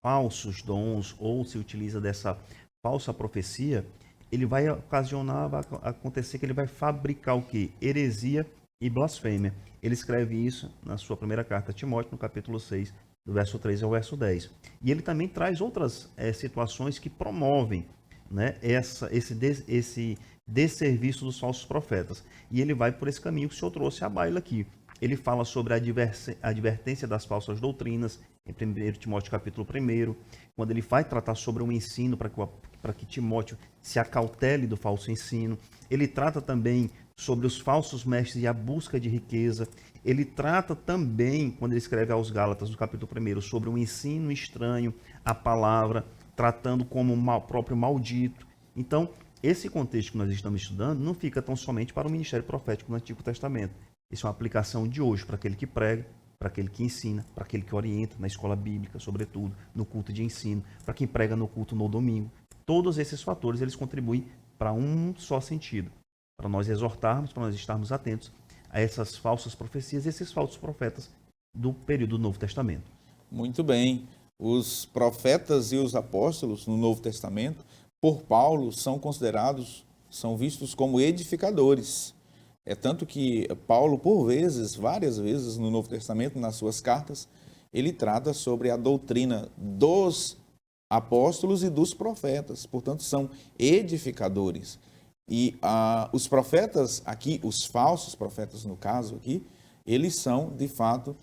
S2: falsos dons ou se utiliza dessa falsa profecia, ele vai ocasionar, vai acontecer que ele vai fabricar o quê? Heresia e blasfêmia. Ele escreve isso na sua primeira carta a Timóteo, no capítulo 6, do verso 3 ao verso 10. E ele também traz outras situações que promovem, né, esse desserviço dos falsos profetas. E ele vai por esse caminho que o senhor trouxe à baila aqui. Ele fala sobre a advertência das falsas doutrinas, em 1 Timóteo capítulo 1, quando ele vai tratar sobre um ensino para que Timóteo se acautele do falso ensino. Ele trata também sobre os falsos mestres e a busca de riqueza. Ele trata também, quando ele escreve aos Gálatas, no capítulo 1, sobre um ensino estranho à palavra, tratando como próprio maldito. Então, esse contexto que nós estamos estudando não fica tão somente para o ministério profético no Antigo Testamento. Isso é uma aplicação de hoje para aquele que prega, para aquele que ensina, para aquele que orienta na escola bíblica, sobretudo, no culto de ensino, para quem prega no culto no domingo. Todos esses fatores, eles contribuem para um só sentido, para nós exortarmos, para nós estarmos atentos a essas falsas profecias e esses falsos profetas do período do Novo Testamento.
S1: Muito bem. Os profetas e os apóstolos no Novo Testamento, por Paulo, são considerados, são vistos como edificadores. É tanto que Paulo, por vezes, várias vezes no Novo Testamento, nas suas cartas, ele trata sobre a doutrina dos apóstolos e dos profetas. Portanto, são edificadores. E os profetas aqui, os falsos profetas no caso aqui, eles são, de fato,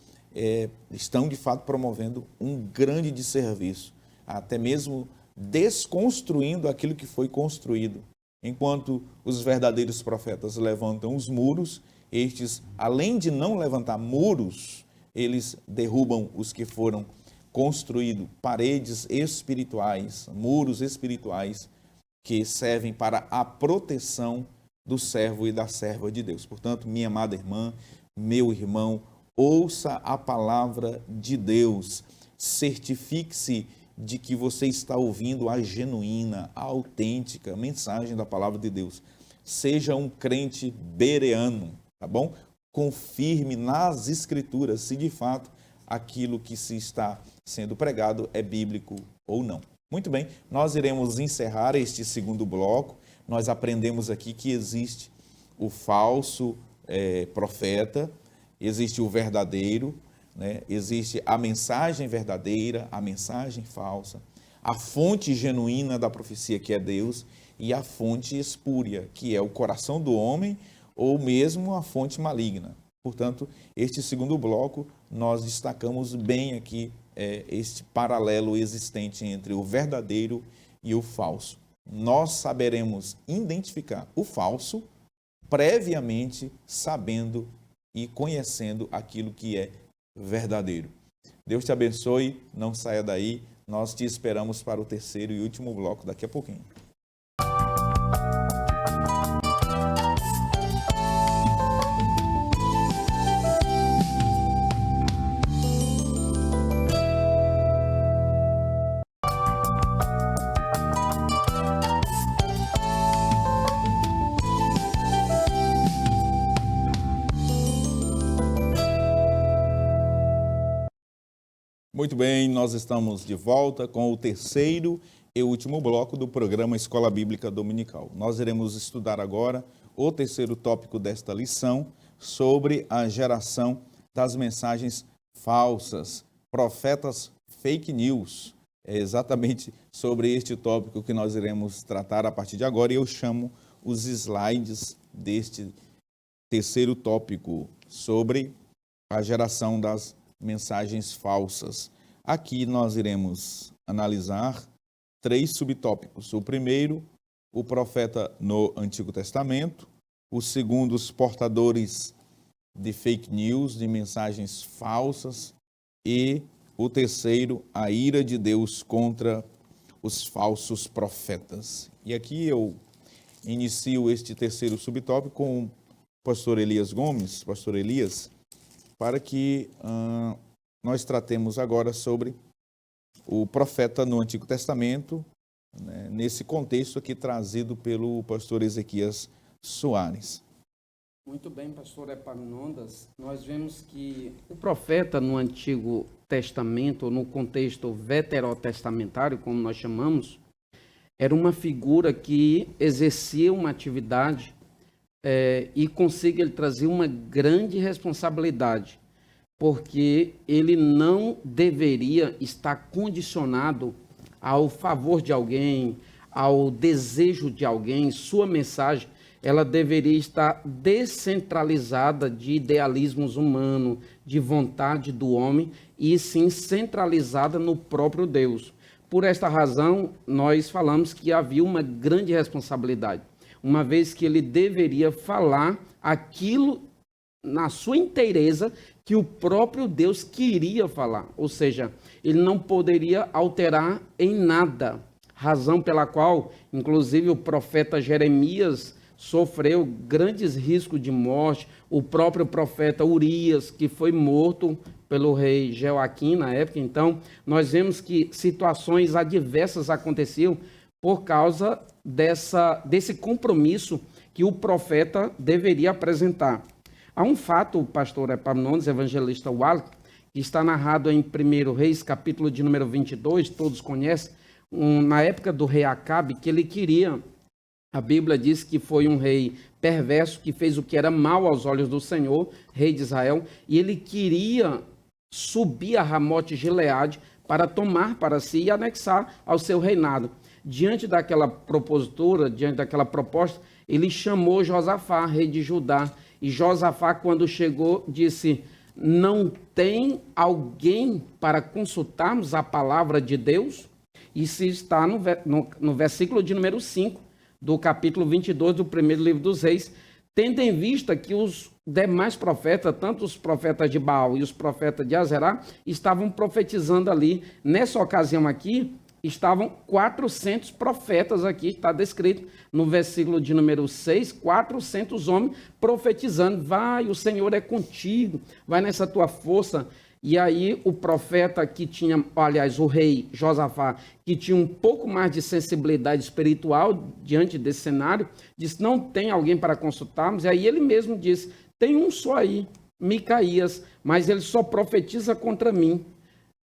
S1: estão de fato promovendo um grande desserviço, até mesmo desconstruindo aquilo que foi construído. Enquanto os verdadeiros profetas levantam os muros, estes, além de não levantar muros, eles derrubam os que foram construídos, paredes espirituais, muros espirituais, que servem para a proteção do servo e da serva de Deus. Portanto, minha amada irmã, meu irmão, ouça a palavra de Deus, certifique-se de que você está ouvindo a genuína, a autêntica mensagem da palavra de Deus. Seja um crente bereano, tá bom? Confirme nas Escrituras se de fato aquilo que se está sendo pregado é bíblico ou não. Muito bem, nós iremos encerrar este segundo bloco. Nós aprendemos aqui que existe o falso profeta, existe o verdadeiro, né? Existe a mensagem verdadeira, a mensagem falsa, a fonte genuína da profecia, que é Deus, e a fonte espúria, que é o coração do homem, ou mesmo a fonte maligna. Portanto, este segundo bloco, nós destacamos bem aqui este paralelo existente entre o verdadeiro e o falso. Nós saberemos identificar o falso previamente sabendo e conhecendo aquilo que é verdadeiro. Deus te abençoe, não saia daí, nós te esperamos para o terceiro e último bloco daqui a pouquinho. Muito bem, nós estamos de volta com o terceiro e último bloco do programa Escola Bíblica Dominical. Nós iremos estudar agora o terceiro tópico desta lição sobre a geração das mensagens falsas, profetas fake news. É exatamente sobre este tópico que nós iremos tratar a partir de agora e eu chamo os slides deste terceiro tópico sobre a geração das mensagens falsas. Aqui nós iremos analisar 3 subtópicos. O primeiro, o profeta no Antigo Testamento. O segundo, os portadores de fake news, de mensagens falsas. E o terceiro, a ira de Deus contra os falsos profetas. E aqui eu inicio este terceiro subtópico com o pastor Elias Gomes, pastor Elias, para que nós tratemos agora sobre o profeta no Antigo Testamento, né, nesse contexto aqui trazido pelo pastor Ezequias Soares.
S3: Muito bem, pastor Epaminondas. Nós vemos que o profeta no Antigo Testamento, ou no contexto veterotestamentário, como nós chamamos, era uma figura que exercia uma atividade e consigo ele trazer uma grande responsabilidade, porque ele não deveria estar condicionado ao favor de alguém, ao desejo de alguém. Sua mensagem, ela deveria estar descentralizada de idealismos humanos, de vontade do homem, e sim centralizada no próprio Deus. Por esta razão, nós falamos que havia uma grande responsabilidade, uma vez que ele deveria falar aquilo na sua inteireza que o próprio Deus queria falar. Ou seja, ele não poderia alterar em nada razão pela qual, inclusive, o profeta Jeremias sofreu grandes riscos de morte, o próprio profeta Urias, que foi morto pelo rei Jeoaquim na época. Então, nós vemos que situações adversas aconteciam por causa desse compromisso que o profeta deveria apresentar. Há um fato, o pastor Epaminondas, evangelista Wallace, que está narrado em 1 Reis, capítulo de número 22, todos conhecem, na época do rei Acabe, que ele queria, a Bíblia diz que foi um rei perverso, que fez o que era mal aos olhos do Senhor, rei de Israel, e ele queria subir a Ramote Gileade para tomar para si e anexar ao seu reinado. Diante daquela propositura, diante daquela proposta, ele chamou Josafá, rei de Judá, e Josafá, quando chegou, disse: não tem alguém para consultarmos a palavra de Deus? Isso está no versículo de número 5 do capítulo 22 do primeiro livro dos Reis, tendo em vista que os demais profetas, tanto os profetas de Baal e os profetas de Azerá, estavam profetizando ali. Nessa ocasião aqui, estavam 400 profetas aqui, está descrito no versículo de número 6, 400 homens profetizando: vai, o Senhor é contigo, vai nessa tua força. E aí o profeta que tinha, aliás, o rei Josafá, que tinha um pouco mais de sensibilidade espiritual diante desse cenário, disse: não tem alguém para consultarmos. E aí ele mesmo disse: tem um só aí, Micaías, mas ele só profetiza contra mim.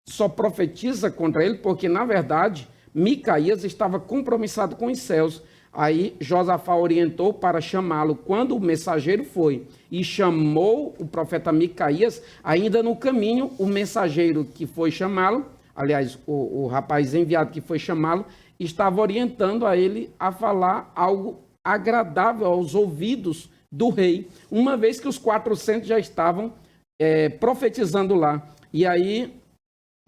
S3: Só profetiza contra ele porque, na verdade, Micaías estava compromissado com os céus. Aí Josafá orientou para chamá-lo. Quando o mensageiro foi e chamou o profeta Micaías, ainda no caminho, o mensageiro que foi chamá-lo, aliás, o rapaz enviado que foi chamá-lo, estava orientando a ele a falar algo agradável aos ouvidos do rei, uma vez que os 400 já estavam profetizando lá. E aí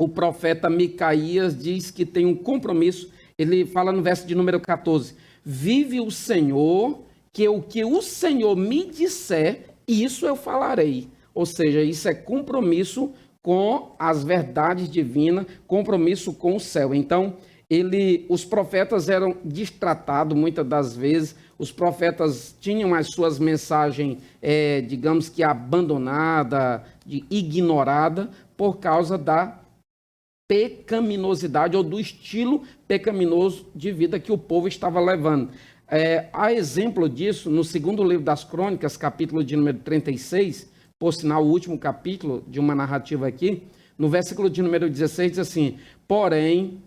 S3: o profeta Micaías diz que tem um compromisso. Ele fala no verso de número 14: vive o Senhor, que o que o Senhor me disser, isso eu falarei. Ou seja, isso é compromisso com as verdades divinas, compromisso com o céu. Então, os profetas eram destratados muitas das vezes, os profetas tinham as suas mensagens, digamos que abandonada, ignorada, por causa da pecaminosidade ou do estilo pecaminoso de vida que o povo estava levando. Há exemplo disso no segundo livro das Crônicas, capítulo de número 36, por sinal, o último capítulo de uma narrativa aqui, no versículo de número 16, diz assim: porém,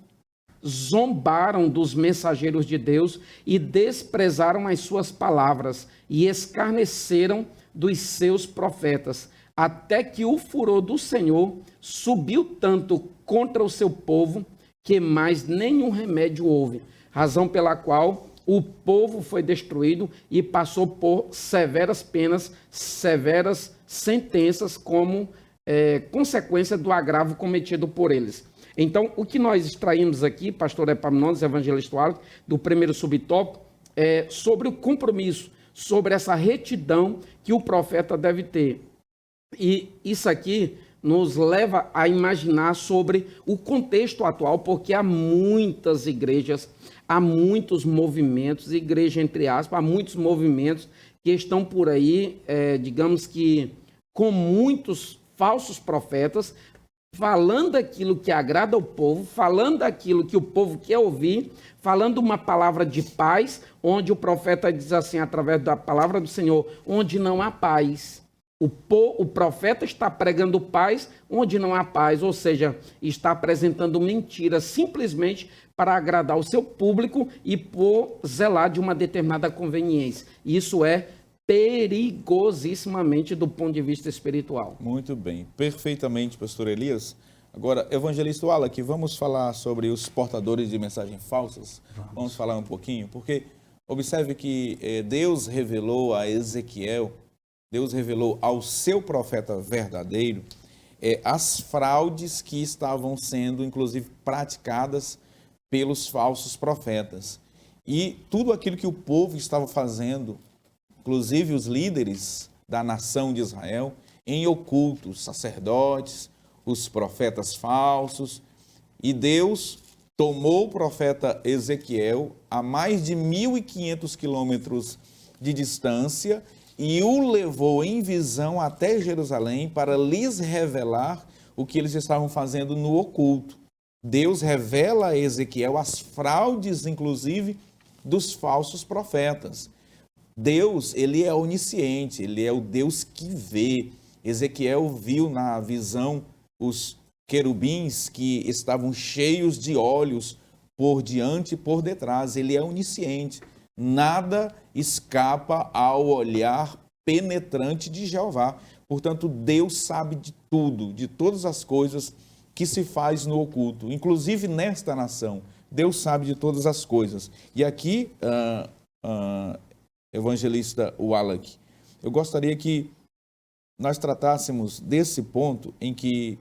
S3: zombaram dos mensageiros de Deus e desprezaram as suas palavras e escarneceram dos seus profetas, até que o furor do Senhor subiu tanto contra o seu povo que mais nenhum remédio houve, razão pela qual o povo foi destruído e passou por severas penas, severas sentenças como consequência do agravo cometido por eles. Então, o que nós extraímos aqui, pastor Epaminondas, evangelista Wallace, do primeiro subtópico, é sobre o compromisso, sobre essa retidão que o profeta deve ter. E isso aqui nos leva a imaginar sobre o contexto atual, porque há muitas igrejas, há muitos movimentos, igreja entre aspas, há muitos movimentos que estão por aí, digamos que com muitos falsos profetas, falando aquilo que agrada ao povo, falando aquilo que o povo quer ouvir, falando uma palavra de paz, onde o profeta diz assim, através da palavra do Senhor, onde não há paz. O profeta está pregando paz onde não há paz, ou seja, está apresentando mentira simplesmente para agradar o seu público e por zelar de uma determinada conveniência. Isso é perigosissimamente do ponto de vista espiritual.
S1: Muito bem, perfeitamente, pastor Elias. Agora, evangelista Wallace, vamos falar sobre os portadores de mensagens falsas? Vamos falar um pouquinho, porque observe que Deus revelou a Ezequiel, Deus revelou ao seu profeta verdadeiro as fraudes que estavam sendo, inclusive, praticadas pelos falsos profetas. E tudo aquilo que o povo estava fazendo, inclusive os líderes da nação de Israel, em oculto, os sacerdotes, os profetas falsos. E Deus tomou o profeta Ezequiel a mais de 1.500 quilômetros de distância e o levou em visão até Jerusalém para lhes revelar o que eles estavam fazendo no oculto. Deus revela a Ezequiel as fraudes, inclusive, dos falsos profetas. Deus, ele é onisciente, ele é o Deus que vê. Ezequiel viu na visão os querubins que estavam cheios de olhos por diante e por detrás. Ele é onisciente. Nada escapa ao olhar penetrante de Jeová. Portanto, Deus sabe de tudo, de todas as coisas que se faz no oculto, inclusive nesta nação. Deus sabe de todas as coisas. E aqui, evangelista Wallach, eu gostaria que nós tratássemos desse ponto em que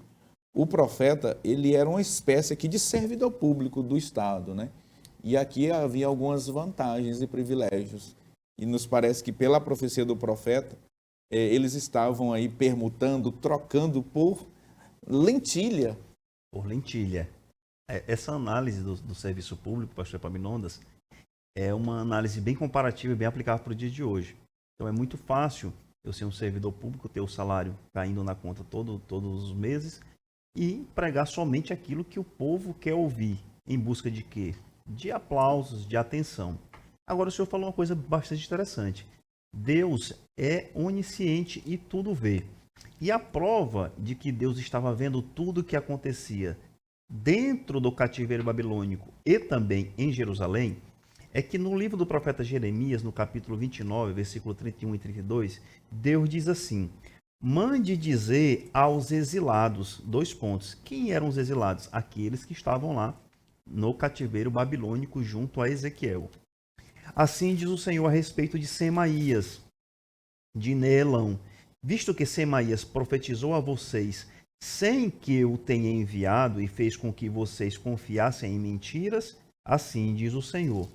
S1: o profeta, ele era uma espécie aqui de servidor público do Estado, né? E aqui havia algumas vantagens e privilégios. E nos parece que pela profecia do profeta, eles estavam aí permutando, trocando por lentilha.
S2: Por lentilha. Essa análise do serviço público, pastor Epaminondas, é uma análise bem comparativa e bem aplicável para o dia de hoje. Então é muito fácil eu ser um servidor público, ter o salário caindo na conta todos os meses e pregar somente aquilo que o povo quer ouvir, em busca de quê? De aplausos, de atenção. Agora o senhor falou uma coisa bastante interessante. Deus é onisciente e tudo vê. E a prova de que Deus estava vendo tudo o que acontecia dentro do cativeiro babilônico e também em Jerusalém, é que no livro do profeta Jeremias, no capítulo 29, versículo 31 e 32, Deus diz assim: mande dizer aos exilados, dois pontos. Quem eram os exilados? Aqueles que estavam lá no cativeiro babilônico junto a Ezequiel. Assim diz o Senhor a respeito de Semaías, de Neelão, visto que Semaías profetizou a vocês sem que eu o tenha enviado e fez com que vocês confiassem em mentiras, assim diz o Senhor.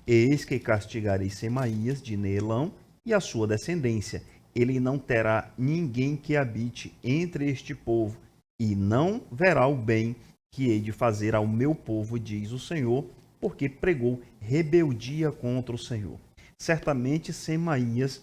S2: Eis que castigarei Semaías de Neelão e a sua descendência. Ele não terá ninguém que habite entre este povo, e não verá o bem que hei de fazer ao meu povo, diz o Senhor, porque pregou rebeldia contra o Senhor. Certamente Semaías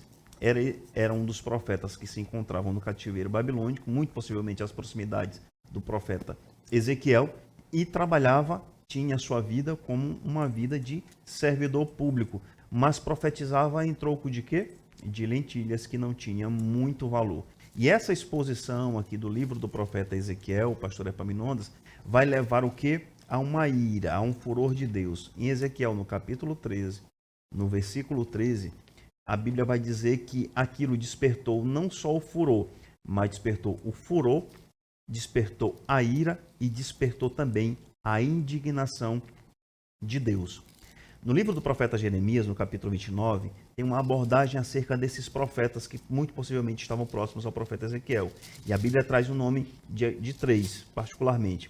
S2: era um dos profetas que se encontravam no cativeiro babilônico, muito possivelmente às proximidades do profeta Ezequiel, e trabalhava, tinha sua vida como uma vida de servidor público, mas profetizava em troco de quê? De lentilhas que não tinha muito valor. E essa exposição aqui do livro do profeta Ezequiel, pastor Epaminondas, vai levar o quê? A uma ira, a um furor de Deus. Em Ezequiel, no capítulo 13, no versículo 13, a Bíblia vai dizer que aquilo despertou não só o furor, mas despertou o furor, despertou a ira e despertou também a indignação de Deus. No livro do profeta Jeremias, no capítulo 29, tem uma abordagem acerca desses profetas que muito possivelmente estavam próximos ao profeta Ezequiel. E a Bíblia traz o nome de três, particularmente.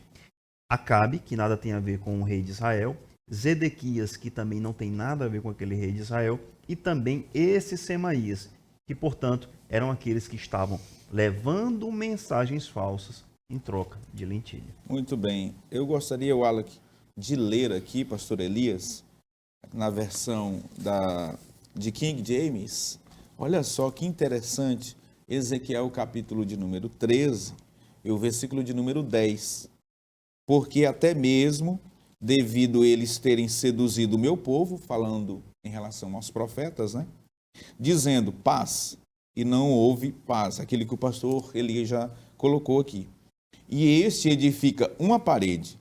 S2: Acabe, que nada tem a ver com o rei de Israel, Zedequias, que também não tem nada a ver com aquele rei de Israel, e também esse Semaías, que, portanto, eram aqueles que estavam levando mensagens falsas em troca de lentilha.
S1: Muito bem. Eu gostaria, Wallach, de ler aqui, pastor Elias, na versão de King James. Olha só que interessante, Ezequiel capítulo de número 13 e o versículo de número 10. Porque até mesmo, devido eles terem seduzido o meu povo, falando em relação aos profetas, né? Dizendo paz, e não houve paz, aquele que o pastor Elias já colocou aqui. E este edifica uma parede,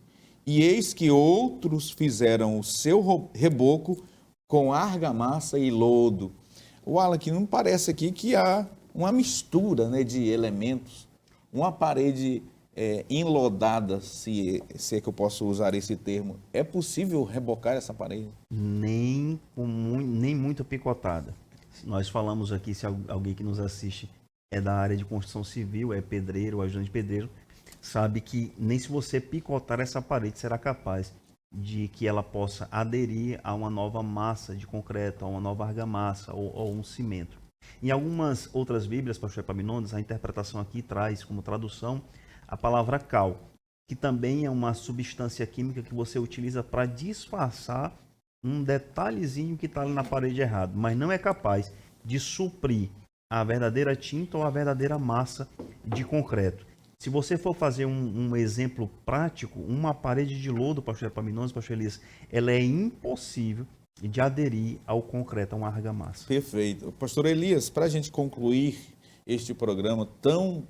S1: e eis que outros fizeram o seu reboco com argamassa e lodo. Wallach, não parece aqui que há uma mistura, né, de elementos, uma parede enlodada, se é que eu posso usar esse termo. É possível rebocar essa parede?
S2: Nem muito picotada. Nós falamos aqui, se alguém que nos assiste é da área de construção civil, é pedreiro, ajudante de pedreiro, sabe que nem se você picotar essa parede será capaz de que ela possa aderir a uma nova massa de concreto, a uma nova argamassa ou um cimento. Em algumas outras Bíblias, pastor Epaminondas, a interpretação aqui traz como tradução a palavra cal, que também é uma substância química que você utiliza para disfarçar um detalhezinho que está ali na parede errado, mas não é capaz de suprir a verdadeira tinta ou a verdadeira massa de concreto. Se você for fazer um exemplo prático, uma parede de lodo, pastor Epaminondas, pastor Elias, ela é impossível de aderir ao concreto, a uma argamassa.
S1: Perfeito. Pastor Elias, para a gente concluir este programa tão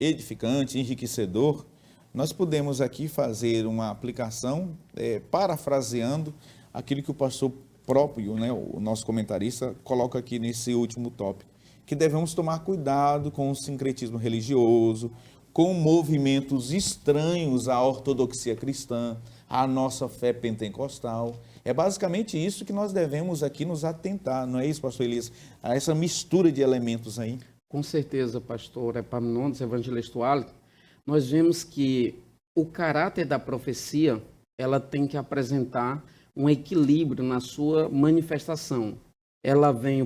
S1: edificante, enriquecedor, nós podemos aqui fazer uma aplicação, parafraseando aquilo que o pastor próprio, né, o nosso comentarista, coloca aqui nesse último tópico, que devemos tomar cuidado com o sincretismo religioso, com movimentos estranhos à ortodoxia cristã, à nossa fé pentecostal. É basicamente isso que nós devemos aqui nos atentar, não é isso, pastor Elias? A essa mistura de elementos aí.
S3: Com certeza, pastor Epaminondas, evangelista Wallace, nós vemos que o caráter da profecia, ela tem que apresentar um equilíbrio na sua manifestação. Ela veio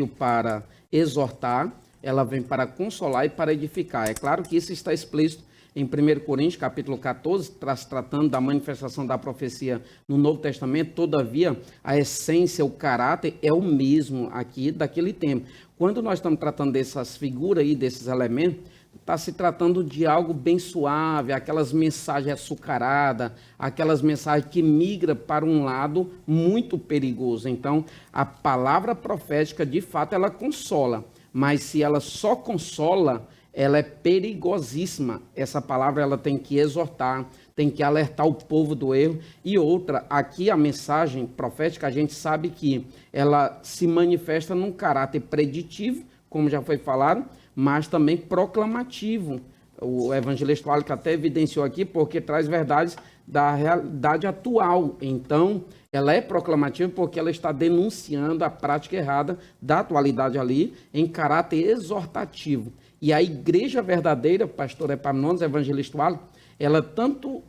S3: para exortar, ela vem para consolar e para edificar. É claro que isso está explícito em 1 Coríntios, capítulo 14, tratando da manifestação da profecia no Novo Testamento. Todavia, a essência, o caráter é o mesmo aqui daquele tempo. Quando nós estamos tratando dessas figuras aí, desses elementos, está se tratando de algo bem suave, aquelas mensagens açucaradas, aquelas mensagens que migram para um lado muito perigoso. Então, a palavra profética, de fato, ela consola, mas se ela só consola, ela é perigosíssima. Essa palavra ela tem que exortar, tem que alertar o povo do erro. E outra, aqui a mensagem profética, a gente sabe que ela se manifesta num caráter preditivo, como já foi falado, mas também proclamativo. O evangelista Wallace até evidenciou aqui, porque traz verdades da realidade atual. Então, ela é proclamativa porque ela está denunciando a prática errada da atualidade ali, em caráter exortativo. E a igreja verdadeira, pastor Epaminondas, evangelista Wallace, ela tanto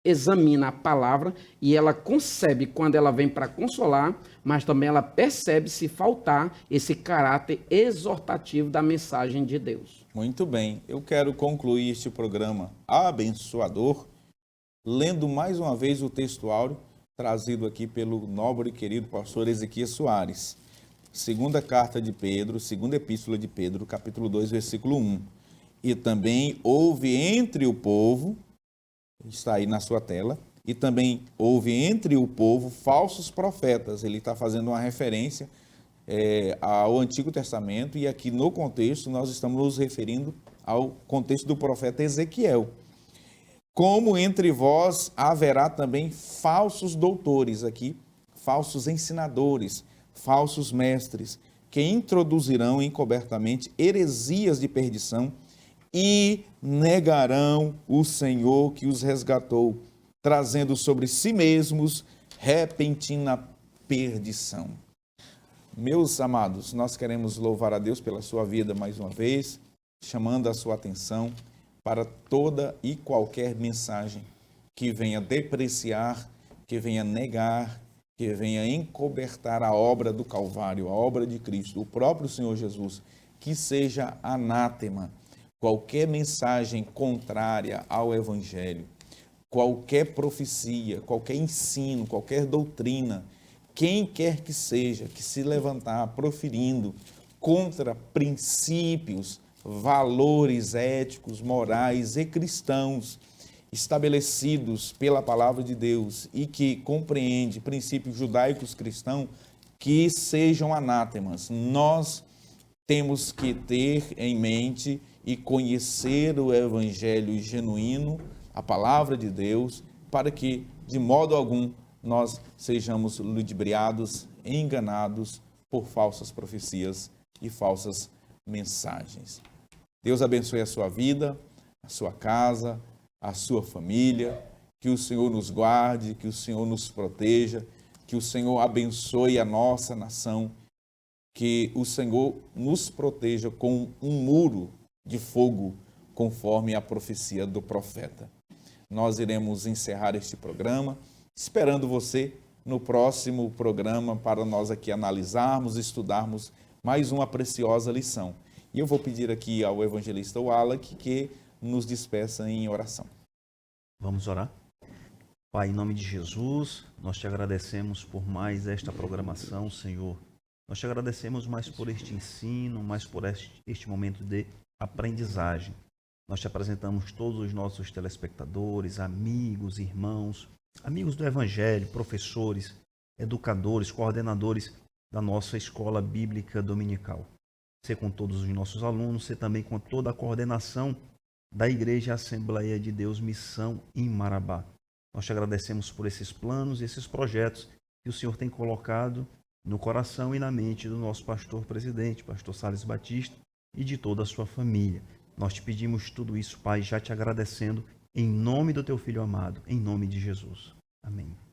S3: examina a palavra e ela concebe quando ela vem para consolar, mas também ela percebe se faltar esse caráter exortativo da mensagem de Deus.
S1: Muito bem, eu quero concluir este programa abençoador, lendo mais uma vez o texto áureo, trazido aqui pelo nobre e querido pastor Ezequias Soares. Segunda carta de Pedro, segunda epístola de Pedro, capítulo 2, versículo 1. E também houve entre o povo, está aí na sua tela, e também houve entre o povo falsos profetas. Ele está fazendo uma referência ao Antigo Testamento, e aqui no contexto nós estamos nos referindo ao contexto do profeta Ezequiel. Como entre vós haverá também falsos doutores, aqui, falsos ensinadores, falsos mestres, que introduzirão encobertamente heresias de perdição e negarão o Senhor que os resgatou, trazendo sobre si mesmos repentina perdição. Meus amados, nós queremos louvar a Deus pela sua vida mais uma vez, chamando a sua atenção para toda e qualquer mensagem que venha depreciar, que venha negar, que venha encobertar a obra do Calvário, a obra de Cristo, o próprio Senhor Jesus, que seja anátema. Qualquer mensagem contrária ao Evangelho, qualquer profecia, qualquer ensino, qualquer doutrina, quem quer que seja que se levantar proferindo contra princípios, valores éticos, morais e cristãos estabelecidos pela palavra de Deus e que compreende princípios judaicos cristãos, que sejam anátemas. Nós temos que ter em mente e conhecer o Evangelho genuíno, a palavra de Deus, para que, de modo algum, nós sejamos ludibriados, enganados por falsas profecias e falsas mensagens. Deus abençoe a sua vida, a sua casa, a sua família, que o Senhor nos guarde, que o Senhor nos proteja, que o Senhor abençoe a nossa nação, que o Senhor nos proteja com um muro de fogo, conforme a profecia do profeta. Nós iremos encerrar este programa, esperando você no próximo programa para nós aqui analisarmos, estudarmos mais uma preciosa lição. E eu vou pedir aqui ao evangelista Wallace que nos despeça em oração.
S2: Vamos orar? Pai, em nome de Jesus, nós te agradecemos por mais esta programação, Senhor. Nós te agradecemos mais por este ensino, mais por este momento de aprendizagem. Nós te apresentamos todos os nossos telespectadores, amigos, irmãos, amigos do Evangelho, professores, educadores, coordenadores da nossa escola bíblica dominical. Ser com todos os nossos alunos, ser também com toda a coordenação da Igreja Assembleia de Deus Missão em Marabá. Nós te agradecemos por esses planos e esses projetos que o Senhor tem colocado no coração e na mente do nosso pastor presidente, pastor Salles Batista, e de toda a sua família. Nós te pedimos tudo isso, Pai, já te agradecendo, em nome do teu Filho amado, em nome de Jesus. Amém.